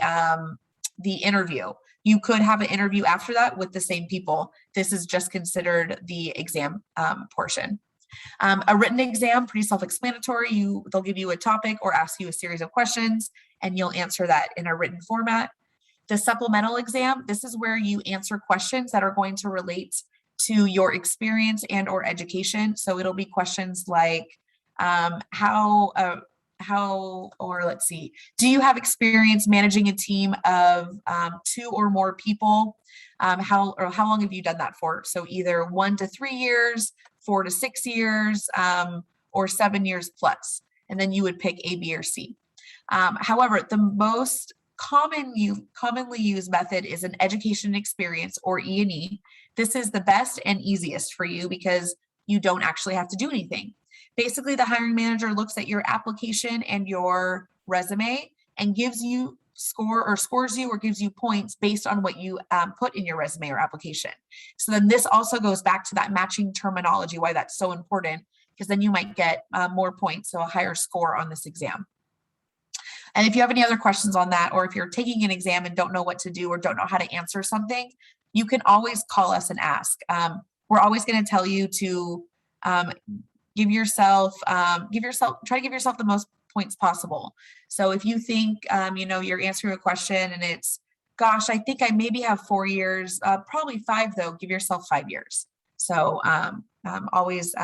interview. You could have an interview after that with the same people. This is just considered the exam portion. A written exam, pretty self-explanatory. They'll give you a topic or ask you a series of questions, and you'll answer that in a written format. The supplemental exam, this is where you answer questions that are going to relate to your experience and or education. So it'll be questions like do you have experience managing a team of 2 or more people? How long have you done that for? So either 1 to 3 years, 4 to 6 years, or 7 years plus. And then you would pick A, B, or C. However, the most commonly used method is an education experience, or E&E. This is the best and easiest for you because you don't actually have to do anything. Basically, the hiring manager looks at your application and your resume and gives you scores you or gives you points based on what you put in your resume or application. So then this also goes back to that matching terminology, why that's so important, because then you might get more points, so a higher score on this exam. And if you have any other questions on that, or if you're taking an exam and don't know what to do or don't know how to answer something, you can always call us and ask. We're always going to tell you to try to give yourself the most points possible. So if you think, you're answering a question and it's gosh, I think I maybe have 4 years, probably 5 though. Give yourself 5 years. So always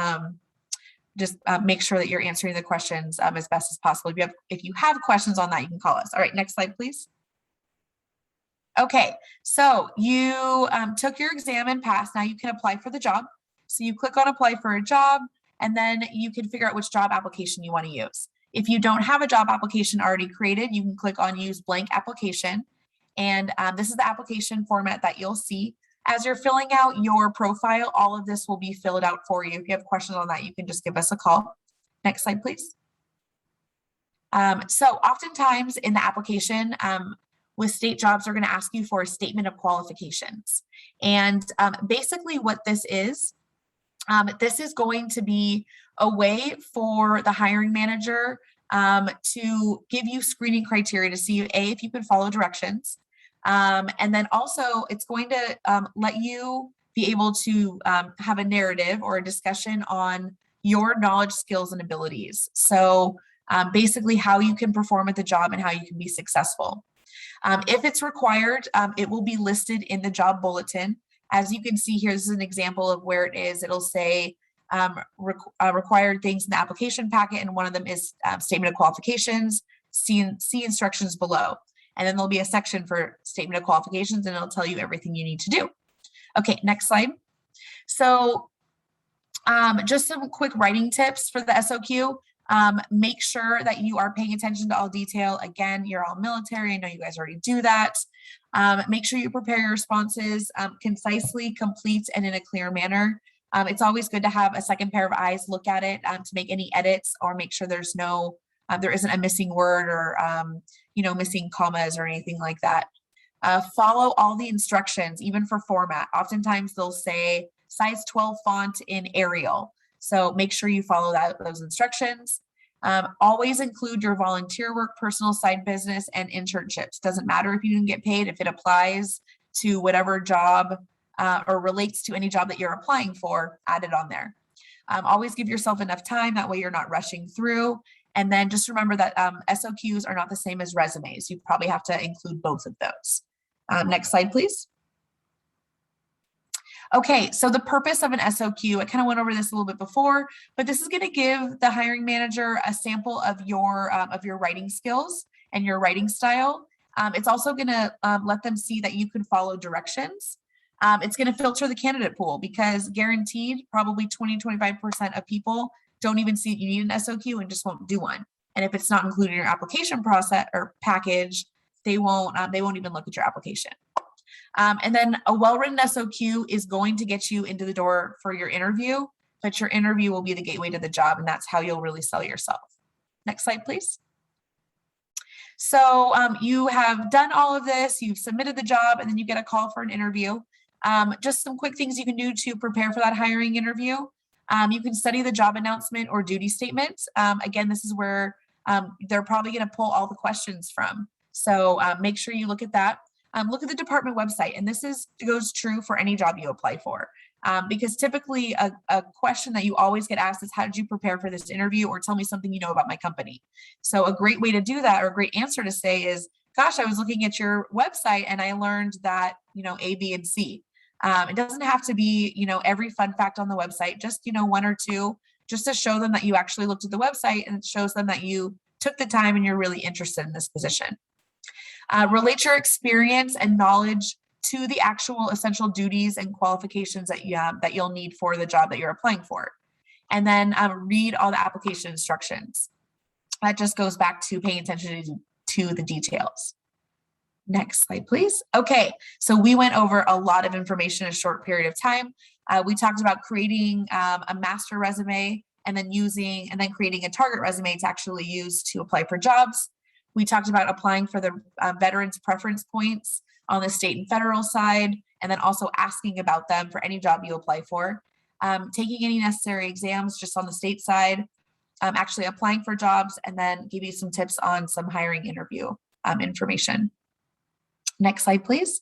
just make sure that you're answering the questions as best as possible. If you have questions on that, you can call us. All right, next slide, please. Okay, so you took your exam and passed. Now you can apply for the job. So you click on apply for a job, and then you can figure out which job application you want to use. If you don't have a job application already created, you can click on use blank application. And this is the application format that you'll see. As you're filling out your profile, all of this will be filled out for you. If you have questions on that, you can just give us a call. Next slide, please. So oftentimes in the application, with state jobs, they're going to ask you for a statement of qualifications. And basically what this is going to be a way for the hiring manager to give you screening criteria to see, if you can follow directions. And then also it's going to let you be able to have a narrative or a discussion on your knowledge, skills, and abilities. So basically how you can perform at the job and how you can be successful. If it's required, it will be listed in the job bulletin. As you can see here, this is an example of where it is. It'll say required things in the application packet, and one of them is statement of qualifications. See instructions below. And then there'll be a section for statement of qualifications, and it'll tell you everything you need to do. Okay, next slide. So just some quick writing tips for the SOQ. Make sure that you are paying attention to all detail. Again, you're all military. I know you guys already do that. Make sure you prepare your responses concisely, complete, and in a clear manner. It's always good to have a second pair of eyes look at it to make any edits or make sure there's no, there isn't a missing word or, missing commas or anything like that. Follow all the instructions, even for format. Oftentimes they'll say size 12 font in Arial. So make sure you follow those instructions. Always include your volunteer work, personal side business, and internships. Doesn't matter if you didn't get paid, if it applies to whatever job or relates to any job that you're applying for, add it on there. Always give yourself enough time. That way you're not rushing through. And then just remember that SOQs are not the same as resumes. You probably have to include both of those. Next slide, please. Okay, so the purpose of an SOQ, I kind of went over this a little bit before, but this is going to give the hiring manager a sample of your writing skills and your writing style. It's also going to let them see that you can follow directions. It's going to filter the candidate pool because guaranteed probably 20-25% of people don't even see you need an SOQ and just won't do one. And if it's not included in your application process or package, they won't even look at your application. And then a well-written SOQ is going to get you into the door for your interview, but your interview will be the gateway to the job, and that's how you'll really sell yourself. Next slide, please. So you have done all of this, you've submitted the job, and then you get a call for an interview. Just some quick things you can do to prepare for that hiring interview. You can study the job announcement or duty statement. Again, this is where they're probably going to pull all the questions from. So make sure you look at that. Look at the department website, and this goes true for any job you apply for. Because typically a question that you always get asked is, how did you prepare for this interview, or tell me something you know about my company? So a great way to do that, or a great answer to say is, gosh, I was looking at your website and I learned that, A, B, and C. It doesn't have to be, every fun fact on the website, just, one or two, just to show them that you actually looked at the website, and it shows them that you took the time and you're really interested in this position. Relate your experience and knowledge to the actual essential duties and qualifications that you'll need for the job that you're applying for. And then read all the application instructions. That just goes back to paying attention to the details. Next slide, please. Okay, so we went over a lot of information in a short period of time. We talked about creating a master resume and then creating a target resume to actually use to apply for jobs. We talked about applying for the veterans preference points on the state and federal side, and then also asking about them for any job you apply for. Taking any necessary exams just on the state side, actually applying for jobs, and then give you some tips on some hiring interview information. Next slide, please.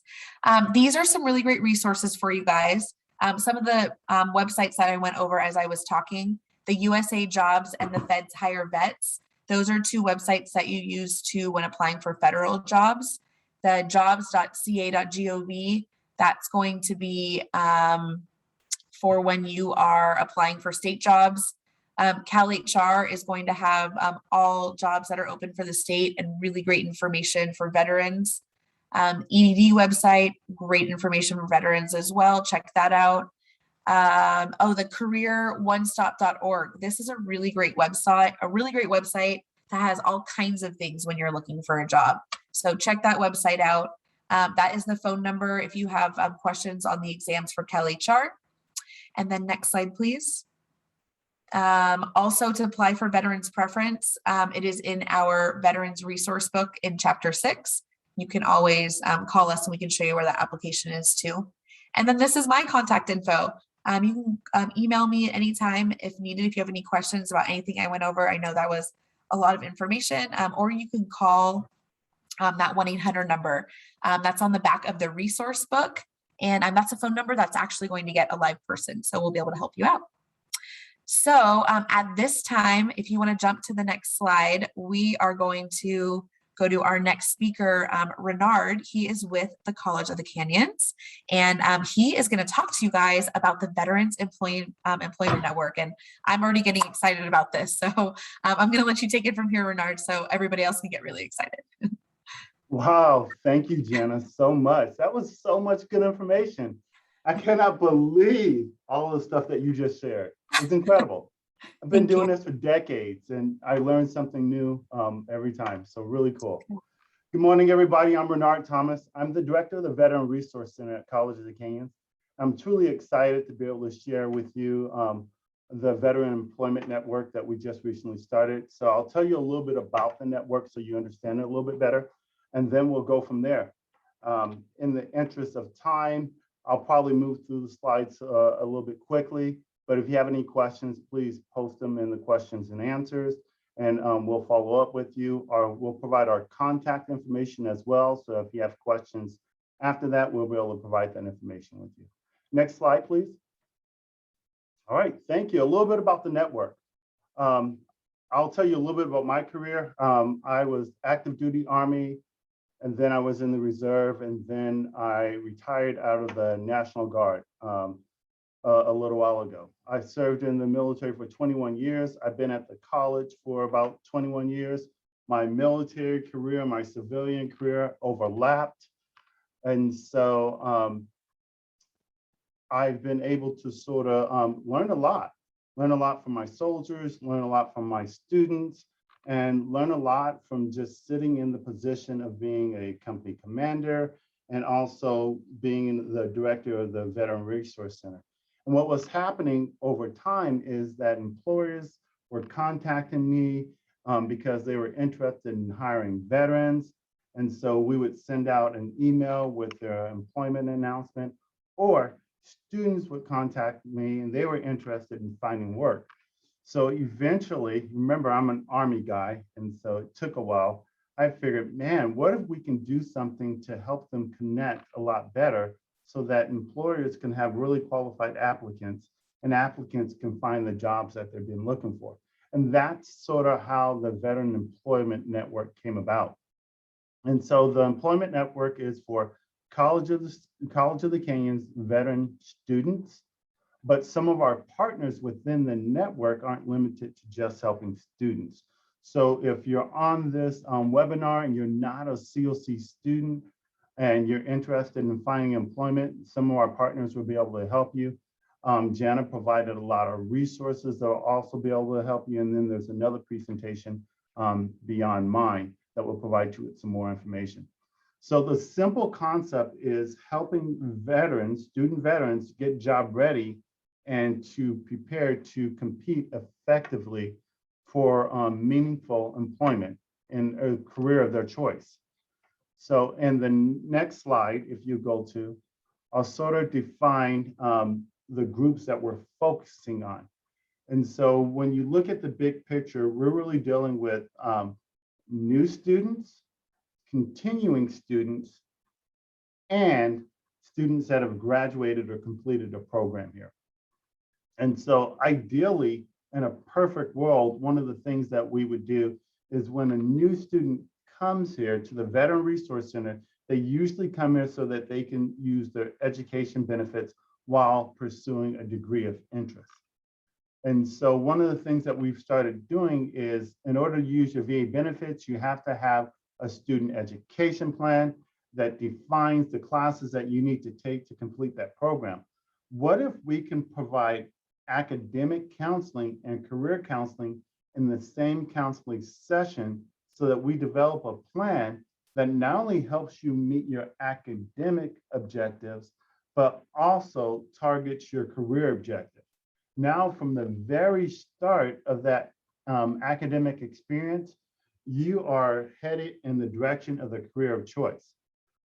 These are some really great resources for you guys. Some of the websites that I went over as I was talking, the Usajobs and the Feds Hire Vets. Those are two websites that you use when applying for federal jobs. the jobs.ca.gov, that's going to be for when you are applying for state jobs. CalHR is going to have all jobs that are open for the state and really great information for veterans. EDD website, great information for veterans as well. Check that out. The careeronestop.org. This is a really great website, that has all kinds of things when you're looking for a job. So check that website out. That is the phone number if you have questions on the exams for CalHR. And then next slide, please. Also, to apply for Veterans Preference, it is in our Veterans Resource Book in Chapter 6. You can always call us and we can show you where that application is too. And then this is my contact info. You can email me anytime if needed, if you have any questions about anything I went over. I know that was a lot of information, or you can call that 1-800 number. That's on the back of the resource book. And that's a phone number that's actually going to get a live person. So we'll be able to help you out. So at this time, if you want to jump to the next slide, we are going to go to our next speaker, Renard. He is with the College of the Canyons, and he is going to talk to you guys about the Veterans Employment Network. And I'm already getting excited about this. So I'm going to let you take it from here, Renard, so everybody else can get really excited. Wow, thank you, Jana, so much. That was so much good information. I cannot believe all the stuff that you just shared. It's incredible. I've been doing this for decades and I learn something new every time. So really cool. Good morning, everybody. I'm Renard Thomas. I'm the director of the Veteran Resource Center at College of the Canyons. I'm truly excited to be able to share with you the Veteran Employment Network that we just recently started. So I'll tell you a little bit about the network so you understand it a little bit better, and then we'll go from there. In the interest of time, I'll probably move through the slides a little bit quickly. But if you have any questions, please post them in the questions and answers, and we'll follow up with you, or we'll provide our contact information as well. So if you have questions after that, we'll be able to provide that information with you. Next slide, please. All right, thank you. A little bit about the network. I'll tell you a little bit about my career. I was active duty Army, and then I was in the reserve, and then I retired out of the National Guard a little while ago. I served in the military for 21 years. I've been at the college for about 21 years. My military career, my civilian career overlapped. And so I've been able to sort of learn a lot from my soldiers, learn a lot from my students, and learn a lot from just sitting in the position of being a company commander and also being the director of the Veteran Resource Center. And what was happening over time is that employers were contacting me because they were interested in hiring veterans. And so we would send out an email with their employment announcement, or students would contact me and they were interested in finding work. So eventually, remember, I'm an Army guy, and so it took a while. I figured, man, what if we can do something to help them connect a lot better so that employers can have really qualified applicants and applicants can find the jobs that they've been looking for. And that's sort of how the Veteran Employment Network came about. And so the Employment Network is for College of the Canyons veteran students, but some of our partners within the network aren't limited to just helping students. So if you're on this webinar and you're not a COC student, and you're interested in finding employment, some of our partners will be able to help you. Jana provided a lot of resources that will also be able to help you. And then there's another presentation beyond mine that will provide you with some more information. So the simple concept is helping veterans, student veterans, get job ready and to prepare to compete effectively for meaningful employment in a career of their choice. So in the next slide, if you go to, I'll sort of define the groups that we're focusing on. And so when you look at the big picture, we're really dealing with new students, continuing students, and students that have graduated or completed a program here. And so ideally, in a perfect world, one of the things that we would do is when a new student comes here to the Veteran Resource Center, They usually come here so that they can use their education benefits while pursuing a degree of interest. And so one of the things that we've started doing is, in order to use your VA benefits, you have to have a student education plan that defines the classes that you need to take to complete that program. What if we can provide academic counseling and career counseling in the same counseling session, so that we develop a plan that not only helps you meet your academic objectives, but also targets your career objective? Now, from the very start of that academic experience, you are headed in the direction of the career of choice.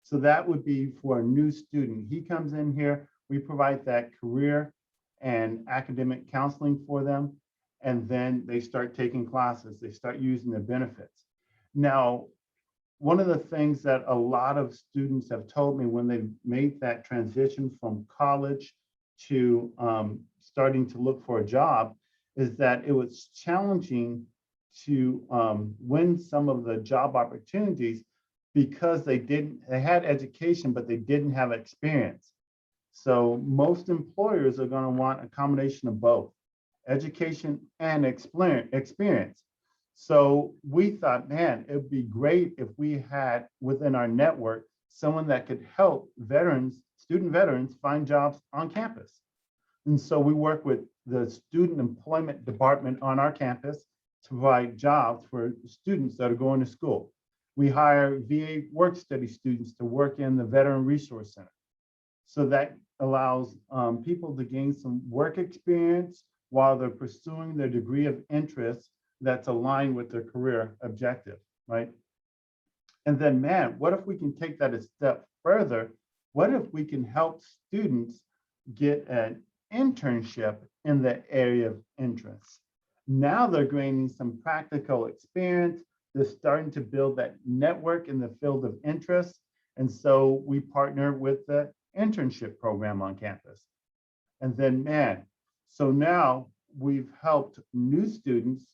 So that would be for a new student. He comes in here, we provide that career and academic counseling for them, and then they start taking classes, they start using their benefits. Now, one of the things that a lot of students have told me when they made that transition from college to starting to look for a job is that it was challenging to win some of the job opportunities because they had education, but they didn't have experience. So most employers are going to want a combination of both education and experience. So we thought, man, it would be great if we had within our network someone that could help student veterans find jobs on campus. And so we work with the student employment department on our campus to provide jobs for students that are going to school. We hire VA work study students to work in the Veteran Resource Center. So that allows people to gain some work experience while they're pursuing their degree of interest that's aligned with their career objective, right? And then, man, what if we can take that a step further? What if we can help students get an internship in the area of interest? Now they're gaining some practical experience. They're starting to build that network in the field of interest. And so we partner with the internship program on campus. And then, man, so now we've helped new students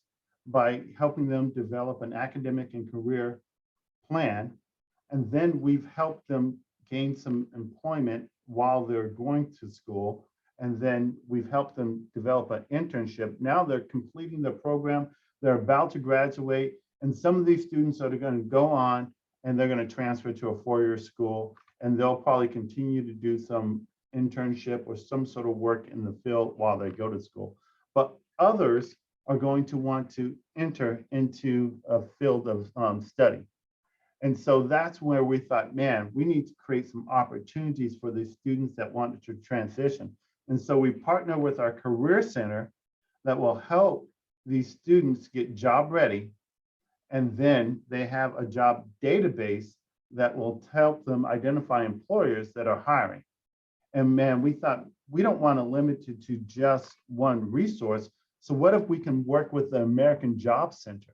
by helping them develop an academic and career plan. And then we've helped them gain some employment while they're going to school. And then we've helped them develop an internship. Now they're completing the program, they're about to graduate, and some of these students are going to go on and they're going to transfer to a four-year school, and they'll probably continue to do some internship or some sort of work in the field while they go to school. But others are going to want to enter into a field of study. And so that's where we thought, man, we need to create some opportunities for the students that want to transition. And so we partner with our career center that will help these students get job ready. And then they have a job database that will help them identify employers that are hiring. And man, we thought we don't want to limit it to just one resource. So what if we can work with the American Job Center?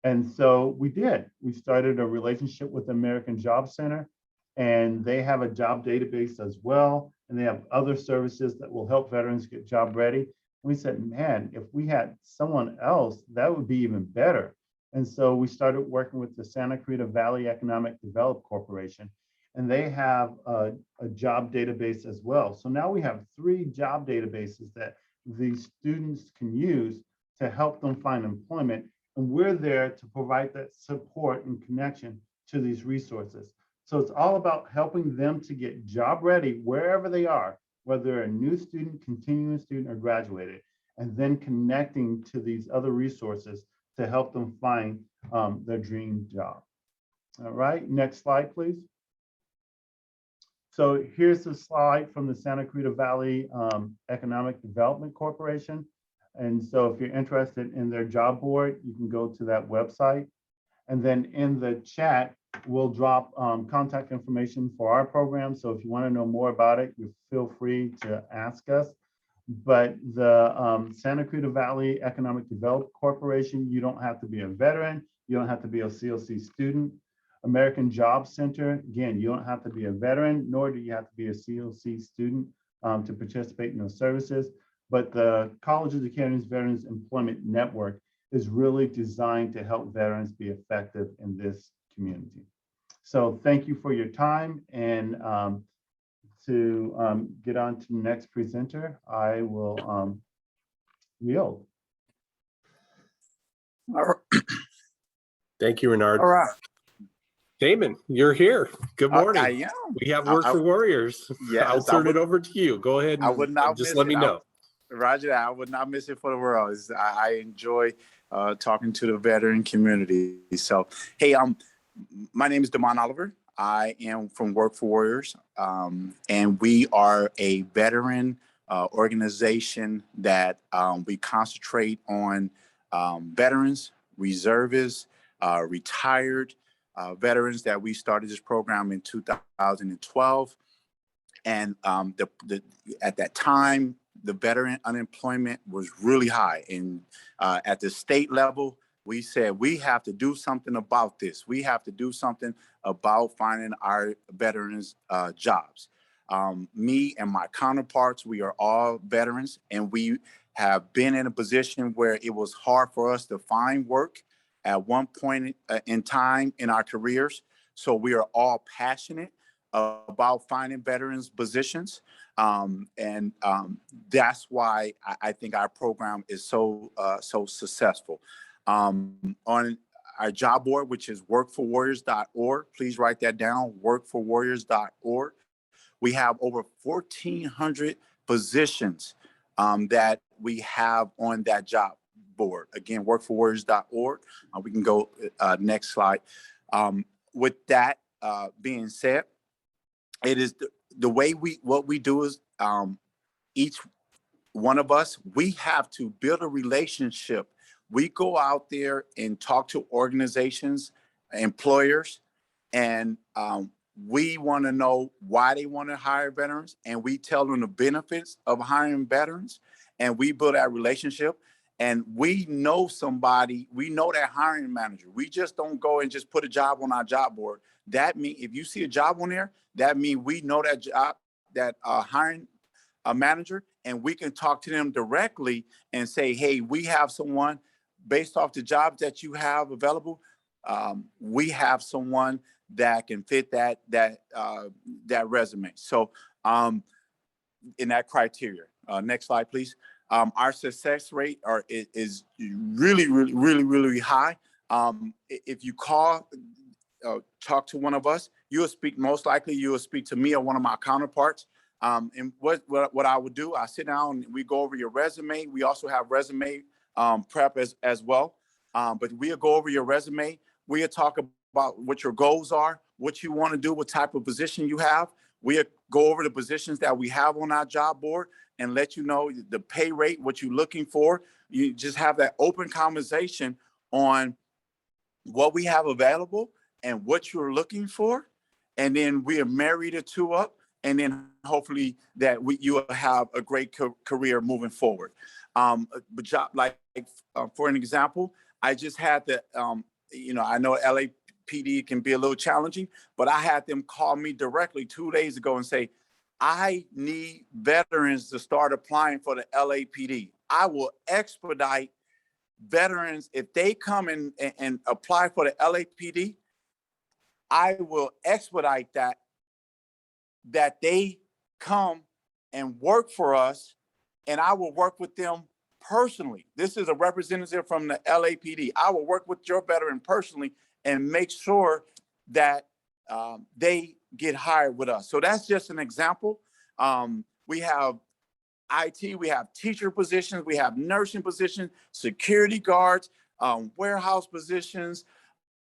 And so we did. We started a relationship with the American Job Center, and they have a job database as well. And they have other services that will help veterans get job ready. We said, man, if we had someone else, that would be even better. And so we started working with the Santa Cruz Valley Economic Development Corporation, and they have a job database as well. So now we have 3 job databases that these students can use to help them find employment. And we're there to provide that support and connection to these resources. So it's all about helping them to get job ready wherever they are, whether they're a new student, continuing student, or graduated, and then connecting to these other resources to help them find their dream job. All right, next slide, please. So here's the slide from the Santa Cruz Valley Economic Development Corporation. And so if you're interested in their job board, you can go to that website. And then in the chat, we'll drop contact information for our program. So if you want to know more about it, you feel free to ask us. But the Santa Cruz Valley Economic Development Corporation, you don't have to be a veteran. You don't have to be a CLC student. American Job Center, again, you don't have to be a veteran, nor do you have to be a CLC student to participate in those services. But the College of Academies Veterans Employment Network is really designed to help veterans be effective in this community. So thank you for your time. And to get on to the next presenter, I will yield. All right. Thank you, Renard. All right. Damon, you're here. Good morning. I am. We have Work for Warriors. Yes, I'll turn it over to you. Go ahead I would and not just miss let it. me know. Roger that. I would not miss it for the world. I enjoy talking to the veteran community. So, hey, my name is Damon Oliver. I am from Work for Warriors, and we are a veteran organization that we concentrate on veterans, reservists, retired veterans that we started this program in 2012. And at that time, the veteran unemployment was really high. And at the state level, we said, we have to do something about this. We have to do something about finding our veterans jobs. Me and my counterparts, we are all veterans, and we have been in a position where it was hard for us to find work at one point in time in our careers. So we are all passionate about finding veterans positions. That's why I think our program is so successful. On our job board, which is workforwarriors.org, please write that down, workforwarriors.org. We have over 1,400 positions that we have on that job board. Again, workforwarriors.org. We can go next slide. With that being said, it is the way what we do is each one of us, we have to build a relationship. We go out there and talk to organizations, employers, and we want to know why they want to hire veterans, and we tell them the benefits of hiring veterans, and we build that relationship. And we know somebody, we know that hiring manager. We just don't go and just put a job on our job board. That means if you see a job on there, that means we know that job, that hiring a manager, and we can talk to them directly and say, hey, we have someone based off the jobs that you have available. We have someone that can fit that resume. So in that criteria, next slide, please. Our success rate is really high. If you call, talk to one of us, you will speak, most likely you will speak to me or one of my counterparts. And what I would do, I sit down and we go over your resume. We also have resume prep as well. But we'll go over your resume. We'll talk about what your goals are, what you want to do, what type of position you have. We'll go over the positions that we have on our job board and let you know the pay rate, what you're looking for. You just have that open conversation on what we have available and what you're looking for. And then we marry the two up. And then hopefully that you will have a great career moving forward. But job, for an example, I just had the, I know LAPD can be a little challenging, but I had them call me directly 2 days ago and say, I need veterans to start applying for the LAPD. I will expedite veterans. If they come and apply for the LAPD, I will expedite that they come and work for us, and I will work with them personally. This is a representative from the LAPD. I will work with your veteran personally and make sure that they get hired with us. So that's just an example. We have IT, we have teacher positions, we have nursing positions, security guards, warehouse positions,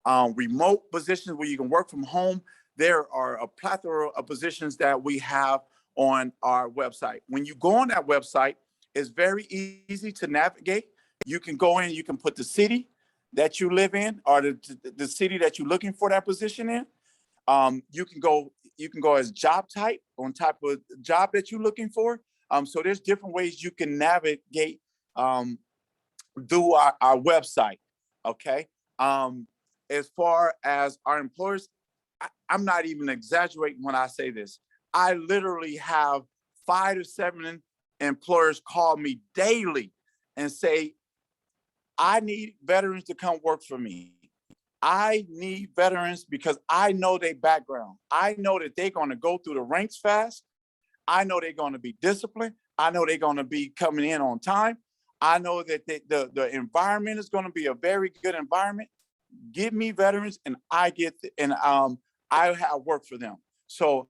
remote positions where you can work from home. There are a plethora of positions that we have on our website. When you go on that website, it's very easy to navigate. You can go in, you can put the city that you live in or the city that you're looking for that position in. You can go as job type on type of job that you're looking for. So there's different ways you can navigate through our website. Okay. As far as our employers, I'm not even exaggerating when I say this. I literally have 5 to 7 employers call me daily and say, I need veterans to come work for me. I need veterans because I know their background. I know that they're going to go through the ranks fast. I know they're going to be disciplined. I know they're going to be coming in on time. I know that the environment is going to be a very good environment. Give me veterans, and I have work for them. So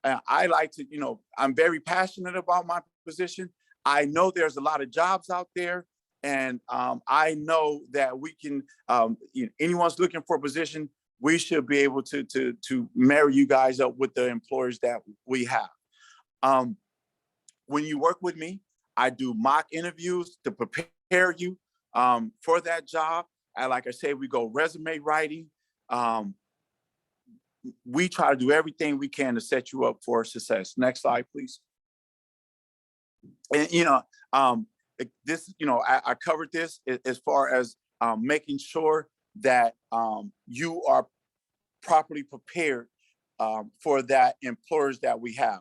I like to, I'm very passionate about my position. I know there's a lot of jobs out there, and I know that we can. Anyone's looking for a position, we should be able to marry you guys up with the employers that we have. When you work with me, I do mock interviews to prepare you for that job. And like I said, we go resume writing. We try to do everything we can to set you up for success. Next slide, please. And I covered this as far as making sure that you are properly prepared for that employers that we have.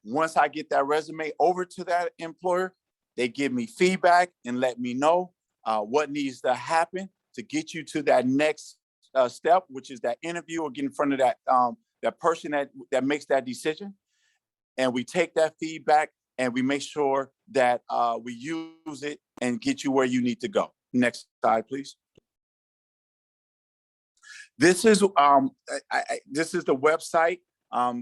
Once I get that resume over to that employer, they give me feedback and let me know what needs to happen to get you to that next step, which is that interview or get in front of that person that makes that decision. And we take that feedback and we make sure that we use it and get you where you need to go. Next slide, please. This is this is the website.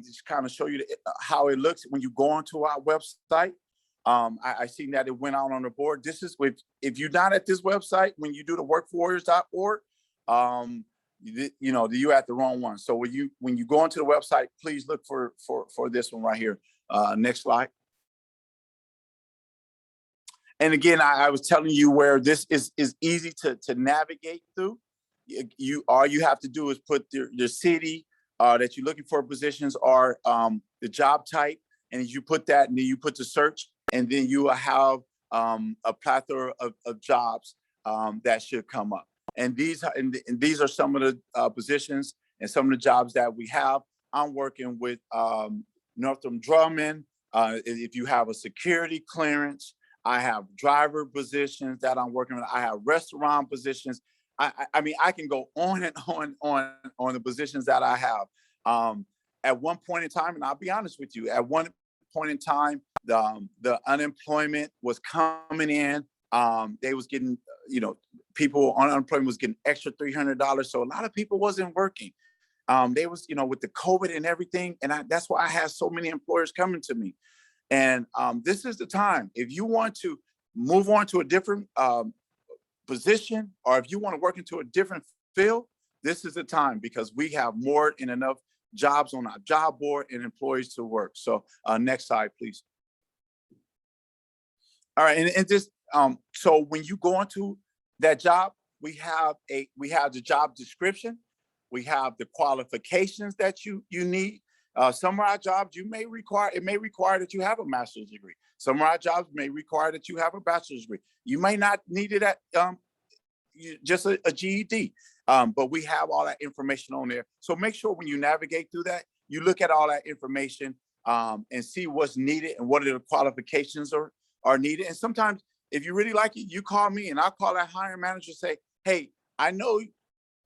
Just kind of show you how it looks when you go onto our website. I seen that it went out on the board. This is if you're not at this website, when you do the workforwarriors.org, you're at the wrong one. So when you go onto the website, please look for this one right here. Next slide. And again, I was telling you where this is easy to navigate through. All you have to do is put the city that you're looking for positions or the job type, and you put that, and then you put the search, and then you will have a plethora of jobs that should come up. And these are some of the positions and some of the jobs that we have. I'm working with Northrop Grumman. If you have a security clearance, I have driver positions that I'm working with. I have restaurant positions. I mean, I can go on and on the positions that I have. At one point in time, and I'll be honest with you, at one point in time, the unemployment was coming in. They was getting, people on unemployment was getting extra $300. So a lot of people wasn't working. They was, with the COVID and everything. And that's why I had so many employers coming to me. And this is the time. If you want to move on to a different position, or if you want to work into a different field, this is the time, because we have more than enough jobs on our job board and employees to work. So next slide, please. All right, and just so when you go into that job, we have the job description, we have the qualifications that you need. Some of our jobs it may require that you have a master's degree. Some of our jobs may require that you have a bachelor's degree. You may not need it at just a GED, but we have all that information on there. So make sure when you navigate through that, you look at all that information and see what's needed and what are the qualifications are needed. And sometimes if you really like it, you call me and I'll call that hiring manager and say, hey, I know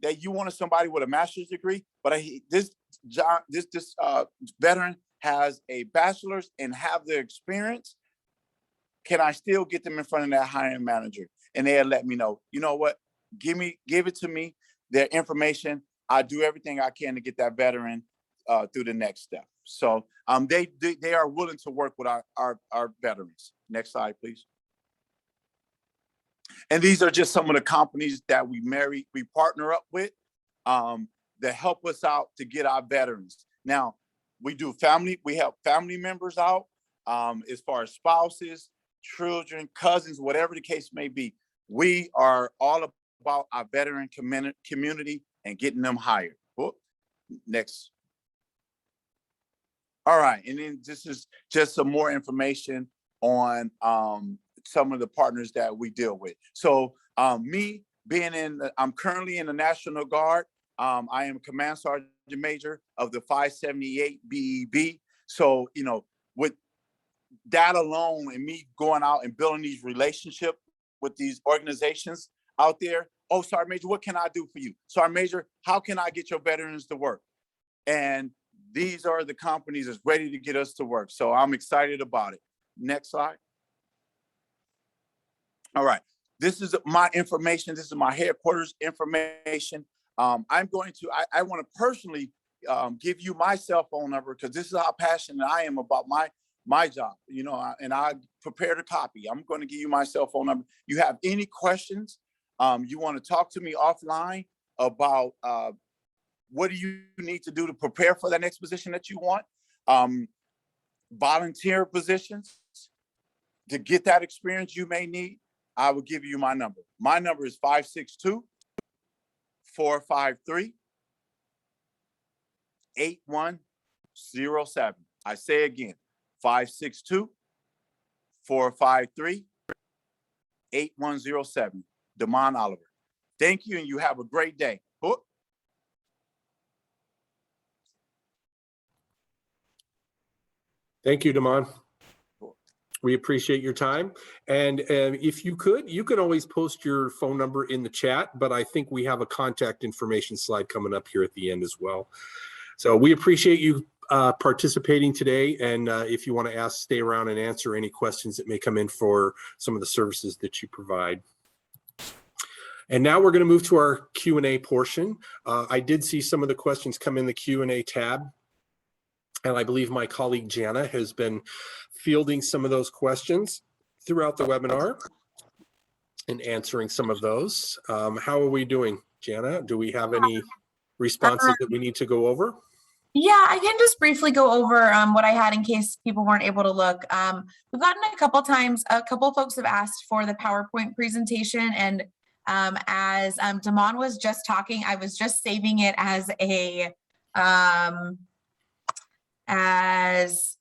that you wanted somebody with a master's degree, but this veteran has a bachelor's and have the experience. Can I still get them in front of that hiring manager? And they'll let me know, you know what, give it to me, their information. I do everything I can to get that veteran through the next step. So they are willing to work with our veterans. Next slide, please. And these are just some of the companies that we partner up with that help us out to get our veterans. Now, we help family members out as far as spouses, children, cousins, whatever the case may be. We are all about our veteran community and getting them hired. Whoop. Next. All right, and then this is just some more information on some of the partners that we deal with. So me being I'm currently in the National Guard. I am Command Sergeant Major of the 578 BEB. So, with that alone and me going out and building these relationships with these organizations out there Oh, Sergeant Major, what can I do for you? Sergeant Major, how can I get your veterans to work? And these are the companies that's ready to get us to work. So I'm excited about it. Next slide. All right. This is my information. This is my headquarters information. I want to personally give you my cell phone number because this is how passionate I am about my job, and I prepared a copy. I'm going to give you my cell phone number. You have any questions, you want to talk to me offline about what do you need to do to prepare for that next position that you want, volunteer positions to get that experience you may need, I will give you my number. My number is 562-453-8107. I say again, 562-453-8107. Damon Oliver. Thank you, and you have a great day. Oh. Thank you, Damon. We appreciate your time. And if you could always post your phone number in the chat, but I think we have a contact information slide coming up here at the end as well. So we appreciate you participating today. And if you want to stay around and answer any questions that may come in for some of the services that you provide. And now we're going to move to our Q&A portion. I did see some of the questions come in the Q&A tab. And I believe my colleague Jana has been fielding some of those questions throughout the webinar and answering some of those. How are we doing, Jana? Do we have any responses that we need to go over? Yeah, I can just briefly go over what I had in case people weren't able to look. We've gotten a couple of folks have asked for the PowerPoint presentation, and as Damon was just talking, I was just saving it as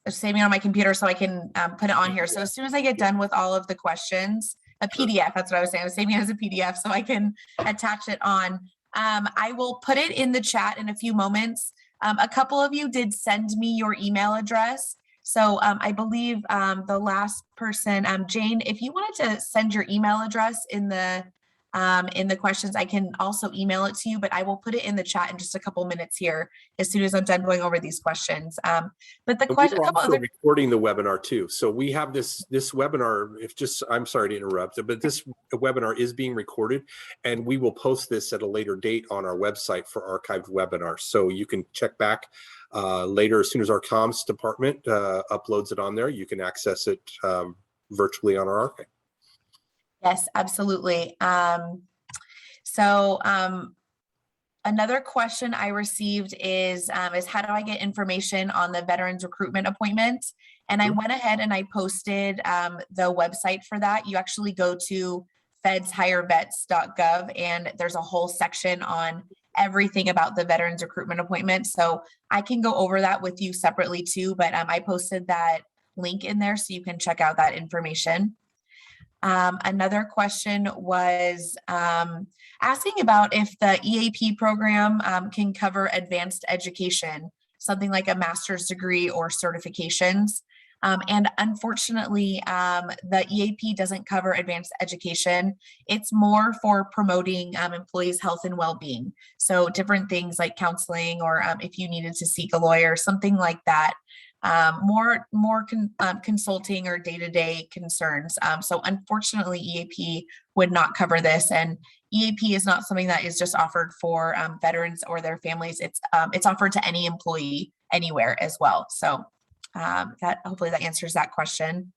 saving it on my computer so I can put it on here. So as soon as I get done with all of the questions, a PDF, that's what I was saying. I was saving it as a PDF so I can attach it on. I will put it in the chat in a few moments. A couple of you did send me your email address. So I believe the last person, Jane, if you wanted to send your email address in the questions, I can also email it to you, but I will put it in the chat in just a couple minutes here as soon as I'm done going over these questions. But the question, we're also recording the webinar too. So we have this webinar, I'm sorry to interrupt, but this webinar is being recorded and we will post this at a later date on our website for archived webinars. So you can check back later as soon as our comms department uploads it on there. You can access it virtually on our archive. Yes, absolutely. Another question I received is how do I get information on the veterans recruitment appointment? And I went ahead and I posted the website for that. You actually go to calvet.ca.gov and there's a whole section on everything about the veterans recruitment appointment. So I can go over that with you separately too, but I posted that link in there so you can check out that information. Another question was asking about if the EAP program can cover advanced education, something like a master's degree or certifications. And unfortunately, the EAP doesn't cover advanced education. It's more for promoting employees' health and well-being. So different things like counseling, or if you needed to seek a lawyer, something like that. More consulting or day-to-day concerns. So unfortunately, EAP would not cover this, and EAP is not something that is just offered for veterans or their families. It's offered to any employee anywhere as well. So hopefully that answers that question.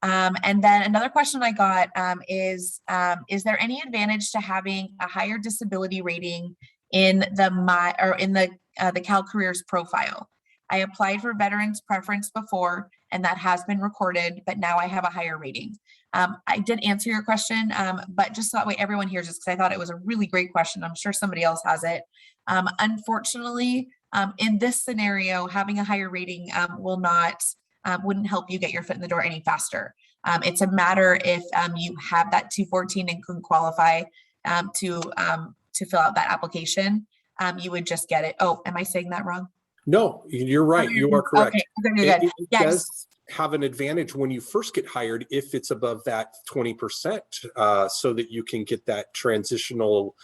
And then another question I got is there any advantage to having a higher disability rating in the Cal Careers profile? I applied for veterans preference before, and that has been recorded, but now I have a higher rating. I did answer your question, but just so that way everyone hears this, because I thought it was a really great question. I'm sure somebody else has it. Unfortunately, in this scenario, having a higher rating wouldn't help you get your foot in the door any faster. It's a matter if you have that 214 and can qualify to fill out that application, you would just get it. Oh, am I saying that wrong? No, you're right. You are correct. Okay, good. have an advantage when you first get hired if it's above that 20%, so that you can get that transitional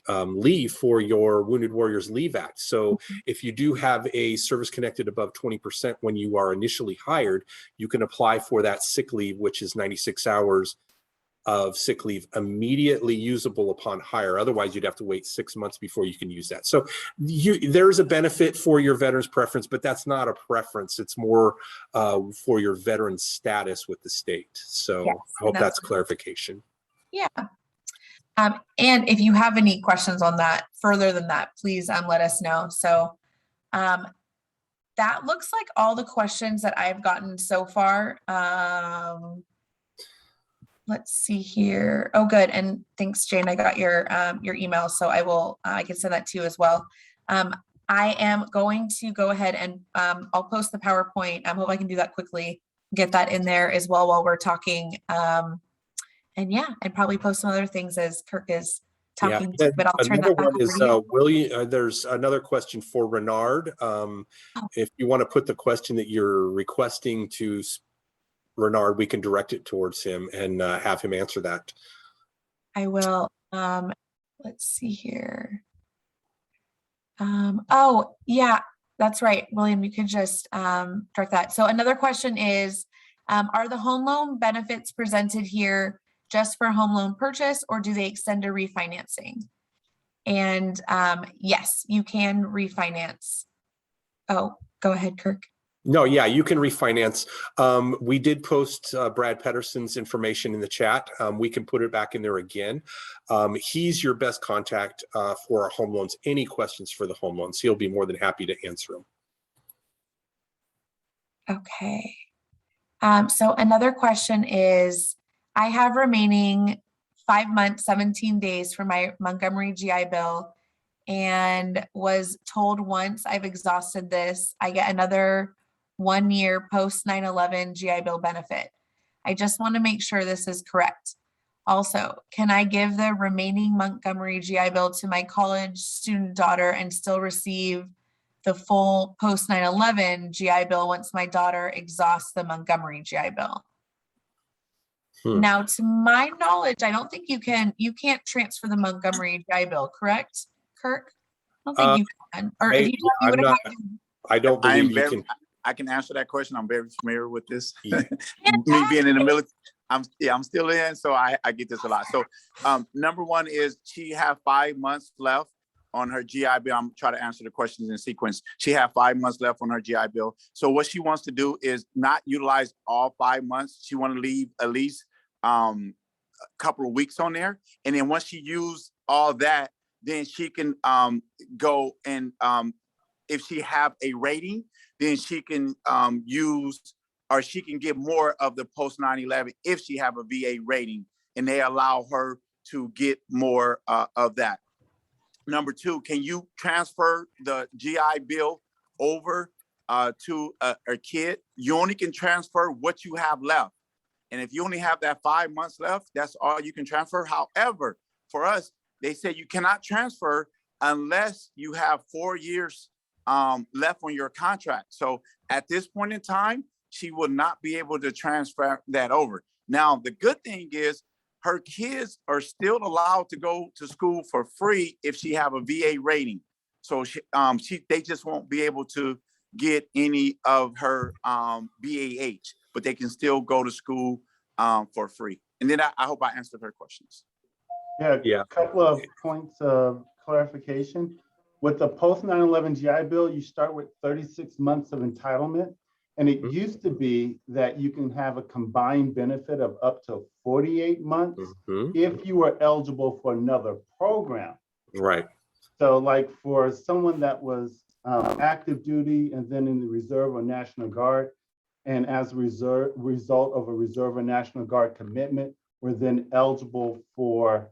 leave for your Wounded Warriors Leave Act. So if you do have a service connected above 20% when you are initially hired, you can apply for that sick leave, which is 96 hours of sick leave immediately usable upon hire. Otherwise, you'd have to wait 6 months before you can use that. So there's a benefit for your veteran's preference, but that's not a preference. It's more for your veteran status with the state. So Yes, I hope that's clarification. Yeah. And if you have any questions on that further than that, please let us know. So that looks like all the questions that I've gotten so far. Let's see here. Oh, good. And thanks, Jane. I got your email, so I can send that to you as well. I am going to go ahead and I'll post the PowerPoint. I hope I can do that quickly, get that in there as well while we're talking. And yeah, and probably post some other things as Kirk is talking. Yeah. But I'll turn Another that back one over is to you. William. There's another question for Renard. If you want to put the question that you're requesting to Renard, we can direct it towards him and have him answer that. I will. Let's see here. Oh, yeah, that's right. William, you could just direct that. So another question is, are the home loan benefits presented here just for home loan purchase, or do they extend to refinancing? And yes, you can refinance. Oh, go ahead, Kirk. No, yeah, you can refinance. We did post Brad Pedersen's information in the chat. We can put it back in there again. He's your best contact for our home loans. Any questions for the home loans, he'll be more than happy to answer them. Okay. So another question is, I have remaining 5 months, 17 days for my Montgomery GI Bill, and was told once I've exhausted this, I get another 1 year post 9/11 GI Bill benefit. I just want to make sure this is correct. Also, can I give the remaining Montgomery GI Bill to my college student daughter and still receive the full post 9/11 GI Bill once my daughter exhausts the Montgomery GI Bill? Now, to my knowledge, I don't think you can't transfer the Montgomery GI Bill, correct, Kirk? I don't think you can. Or if you do, you would have had to. I don't believe you can. I can answer that question. I'm very familiar with this. Me being in the military, I'm still in, so I get this a lot. So number one is she have 5 months left on her GI Bill. I'm trying to answer the questions in sequence. She have 5 months left on her GI Bill. So what she wants to do is not utilize all 5 months. She want to leave at least a couple of weeks on there. And then once she use all that, then she can go and if she have a rating, then she can use, or she can get more of the post 9/11 if she have a VA rating, and they allow her to get more of that. Number two, can you transfer the GI Bill over to a kid? You only can transfer what you have left. And if you only have that 5 months left, that's all you can transfer. However, for us, they said you cannot transfer unless you have 4 years left on your contract. So at this point in time, she will not be able to transfer that over. Now, the good thing is her kids are still allowed to go to school for free if she have a VA rating. So they just won't be able to get any of her BAH, but they can still go to school for free. And then I hope I answered her questions. Yeah, a couple of points of clarification. With the post 9/11 GI Bill, you start with 36 months of entitlement. And it used to be that you can have a combined benefit of up to 48 months if you were eligible for another program. Right. So like for someone that was active duty and then in the Reserve or National Guard, and as a result of a Reserve or National Guard commitment, were then eligible for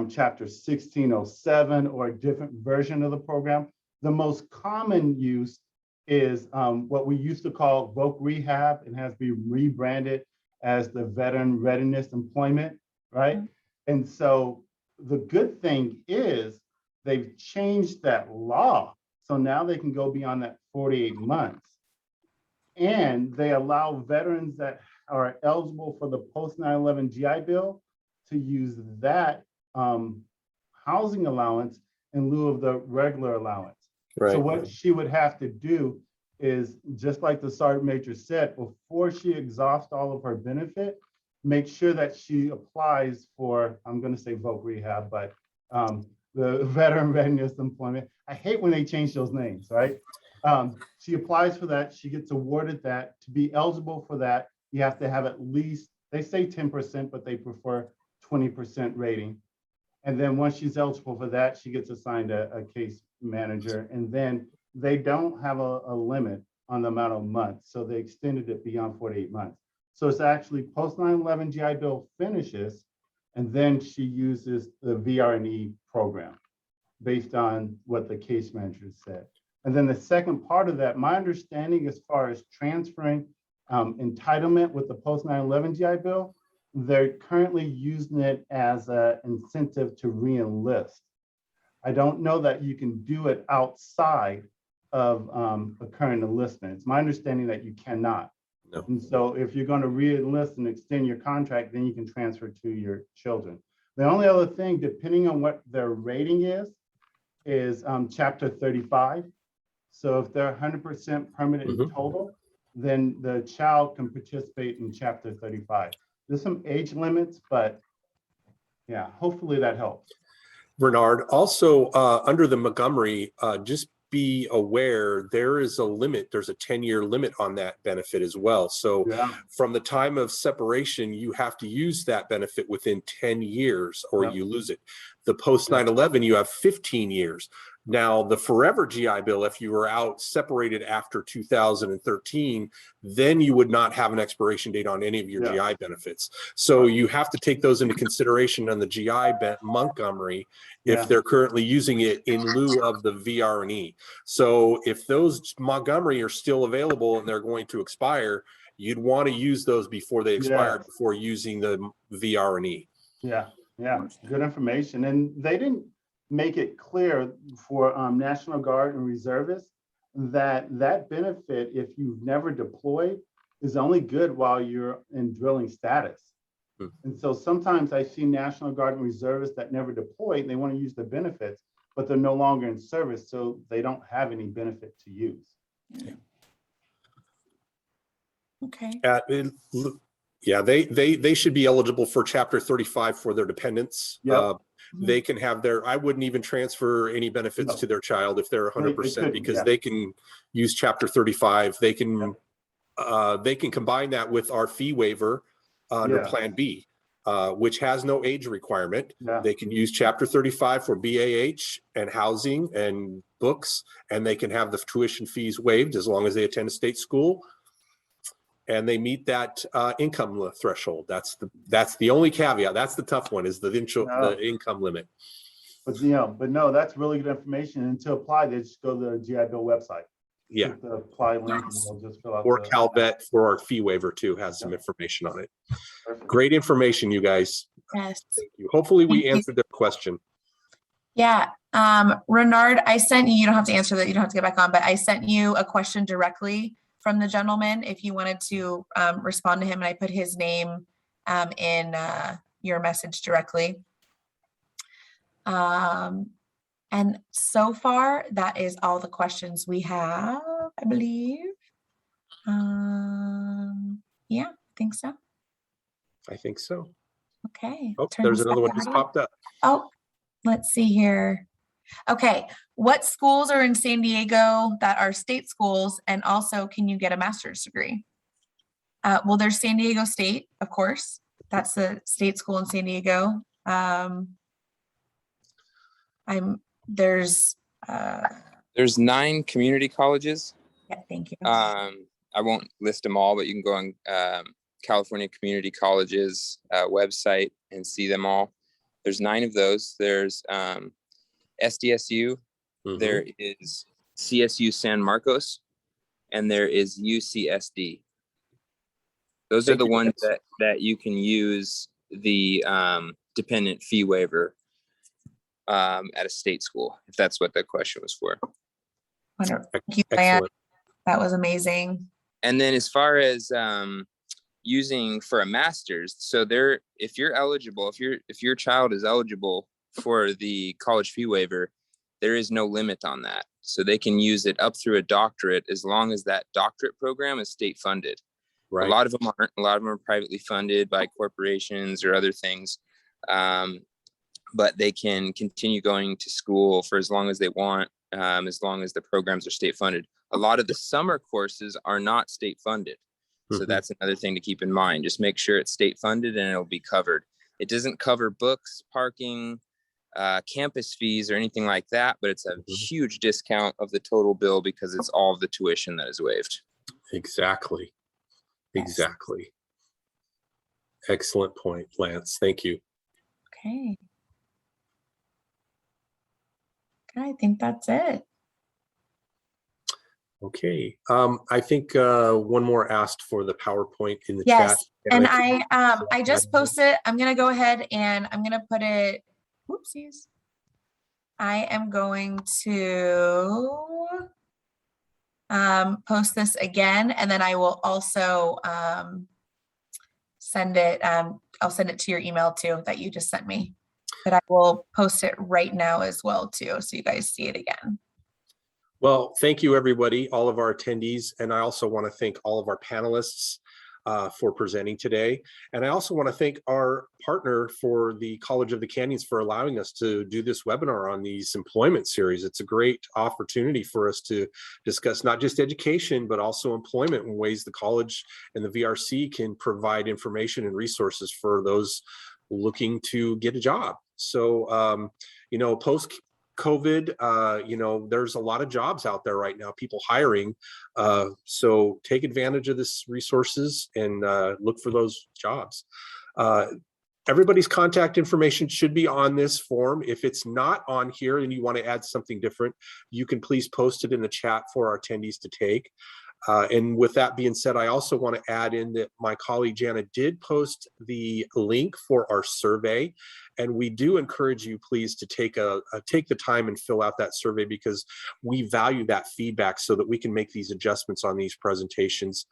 Chapter 1607 or a different version of the program. The most common use is what we used to call VOC Rehab, and has been rebranded as the Veteran Readiness Employment, right? And so the good thing is they've changed that law. So now they can go beyond that 48 months. And they allow veterans that are eligible for the post 9/11 GI Bill to use that housing allowance in lieu of the regular allowance. So what she would have to do is, just like the Sergeant Major said, before she exhausts all of her benefit, make sure that she applies for, I'm going to say voc rehab, but the Veteran Readiness Employment. I hate when they change those names, right? She applies for that. She gets awarded that. To be eligible for that, you have to have at least, they say 10%, but they prefer 20% rating. And then once she's eligible for that, she gets assigned a case manager. And then they don't have a limit on the amount of months. So they extended it beyond 48 months. So it's actually post 9/11 GI Bill finishes, and then she uses the VRE program based on what the case manager said. And then the second part of that, my understanding as far as transferring entitlement with the post 9/11 GI Bill, they're currently using it as an incentive to re-enlist. I don't know that you can do it outside of a current enlistment. It's my understanding that you cannot. No. And so if you're going to re-enlist and extend your contract, then you can transfer to your children. The only other thing, depending on what their rating is Chapter 35. So if they're 100% permanent in total, then the child can participate in Chapter 35. There's some age limits, but yeah, hopefully that helps. Bernard, also under the Montgomery, just be aware there is a limit. There's a 10-year limit on that benefit as well. So from the time of separation, you have to use that benefit within 10 years or you lose it. The post 9/11, you have 15 years. Now, the forever GI Bill, if you were out separated after 2013, then you would not have an expiration date on any of your GI benefits. So you have to take those into consideration on the GI Montgomery if they're currently using it in lieu of the VRE. So if those Montgomery are still available and they're going to expire, you'd want to use those before they expire, before using the VRE. Yeah, good information. And they didn't make it clear for National Guard and reservists that that benefit, if you've never deployed, is only good while you're in drilling status. And so sometimes I see National Guard and reservists that never deployed, and they want to use the benefits, but they're no longer in service, so they don't have any benefit to use. Okay. Yeah, they should be eligible for Chapter 35 for their dependents. They can have their, I wouldn't even transfer any benefits to their child if they're 100% because they can use Chapter 35. They can combine that with our fee waiver under Plan B, which has no age requirement. They can use Chapter 35 for BAH and housing and books, and they can have the tuition fees waived as long as they attend a state school. And they meet that income threshold. That's the only caveat. That's the tough one, is the income limit. But no, that's really good information. And to apply, they just go to the GI Bill website. Yeah. The apply link, and they'll just fill out. Or Calvet for our fee waiver too has some information on it. Perfect. Great information, you guys. Yes. Thank you. Hopefully we answered their question. Yeah. Renard, I sent you don't have to answer that. You don't have to get back on, but I sent you a question directly from the gentleman if you wanted to respond to him, and I put his name in your message directly. And so far, that is all the questions we have, I believe. Yeah, I think so. I think so. Okay. Oh, there's another one just popped up. Oh, let's see here. Okay, what schools are in San Diego that are state schools, and also can you get a master's degree? Well, there's San Diego State, of course. That's the state school in San Diego. There's 9 community colleges. Yeah, thank you. I won't list them all, but you can go on California Community Colleges website and see them all. There's 9 of those. There's SDSU, there is CSU San Marcos, and there is UCSD. Those are the ones that you can use the dependent fee waiver at a state school, if that's what the question was for. Thank you, Diane. That was amazing. And then as far as using for a master's, so if you're eligible, if your child is eligible for the college fee waiver, there is no limit on that. So they can use it up through a doctorate as long as that doctorate program is state funded. Right. A lot of them aren't. A lot of them are privately funded by corporations or other things. But they can continue going to school for as long as they want, as long as the programs are state funded. A lot of the summer courses are not state funded. So that's another thing to keep in mind. Just make sure it's state funded and it'll be covered. It doesn't cover books, parking, campus fees or anything like that, but it's a huge discount of the total bill because it's all of the tuition that is waived. Exactly. Exactly. Excellent point, Lance. Thank you. Okay. I think that's it. Okay. I think one more asked for the PowerPoint in the chat. And I just posted, I'm going to go ahead and I'm going to put it, whoopsies. I am going to post this again, and then I will also send it. I'll send it to your email too that you just sent me, but I will post it right now as well too, so you guys see it again. Well, thank you, everybody, all of our attendees. And I also want to thank all of our panelists for presenting today. And I also want to thank our partner for the College of the Canyons for allowing us to do this webinar on these employment series. It's a great opportunity for us to discuss not just education, but also employment in ways the college and the VRC can provide information and resources for those looking to get a job. So, you know, post-COVID, you know, there's a lot of jobs out there right now, people hiring. So take advantage of this resources and look for those jobs. Everybody's contact information should be on this form. If it's not on here and you want to add something different, you can please post it in the chat for our attendees to take. And with that being said, I also want to add in that my colleague Jana did post the link for our survey, and we do encourage you please to take the time and fill out that survey, because we value that feedback so that we can make these adjustments on these presentations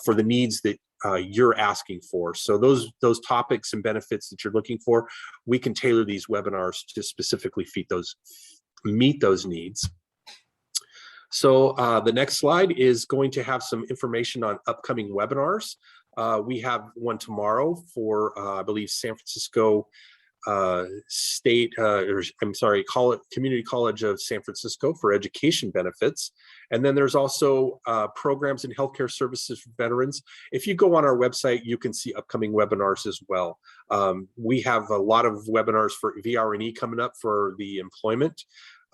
for the needs that you're asking for. So those topics and benefits that you're looking for, we can tailor these webinars to specifically meet those needs. So the next slide is going to have some information on upcoming webinars. We have one tomorrow for, I believe, San Francisco Community College of San Francisco for education benefits. And then there's also programs and healthcare services for veterans. If you go on our website, you can see upcoming webinars as well. We have a lot of webinars for VR&E coming up for the employment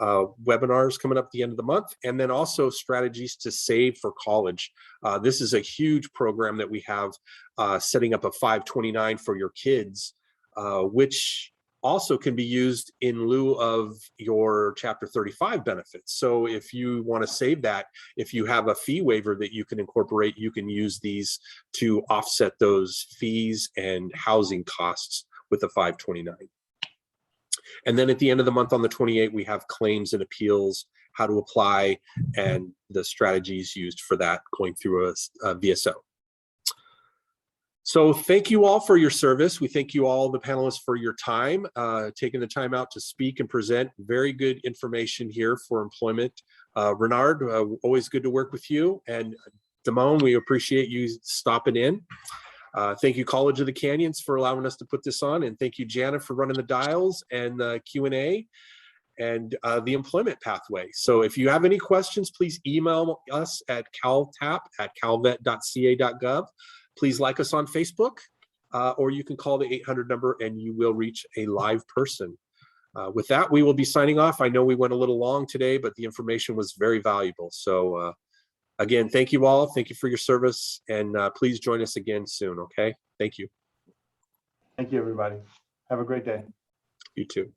webinars coming up at the end of the month, and then also strategies to save for college. This is a huge program that we have setting up a 529 for your kids, which also can be used in lieu of your Chapter 35 benefits. So if you want to save that, if you have a fee waiver that you can incorporate, you can use these to offset those fees and housing costs with a 529. And then at the end of the month on the 28th, we have claims and appeals, how to apply, and the strategies used for that going through a VSO. So thank you all for your service. We thank you all, the panelists, for your time, taking the time out to speak and present. Very good information here for employment. Renard, always good to work with you. And Damon, we appreciate you stopping in. Thank you, College of the Canyons, for allowing us to put this on. And thank you, Jana, for running the dials and the Q&A and the employment pathway. So if you have any questions, please email us at caltap@calvet.ca.gov. Please like us on Facebook, or you can call the 800 number and you will reach a live person. With that, we will be signing off. I know we went a little long today, but the information was very valuable. So again, thank you all. Thank you for your service, and please join us again soon, okay? Thank you. Thank you, everybody. Have a great day. You too.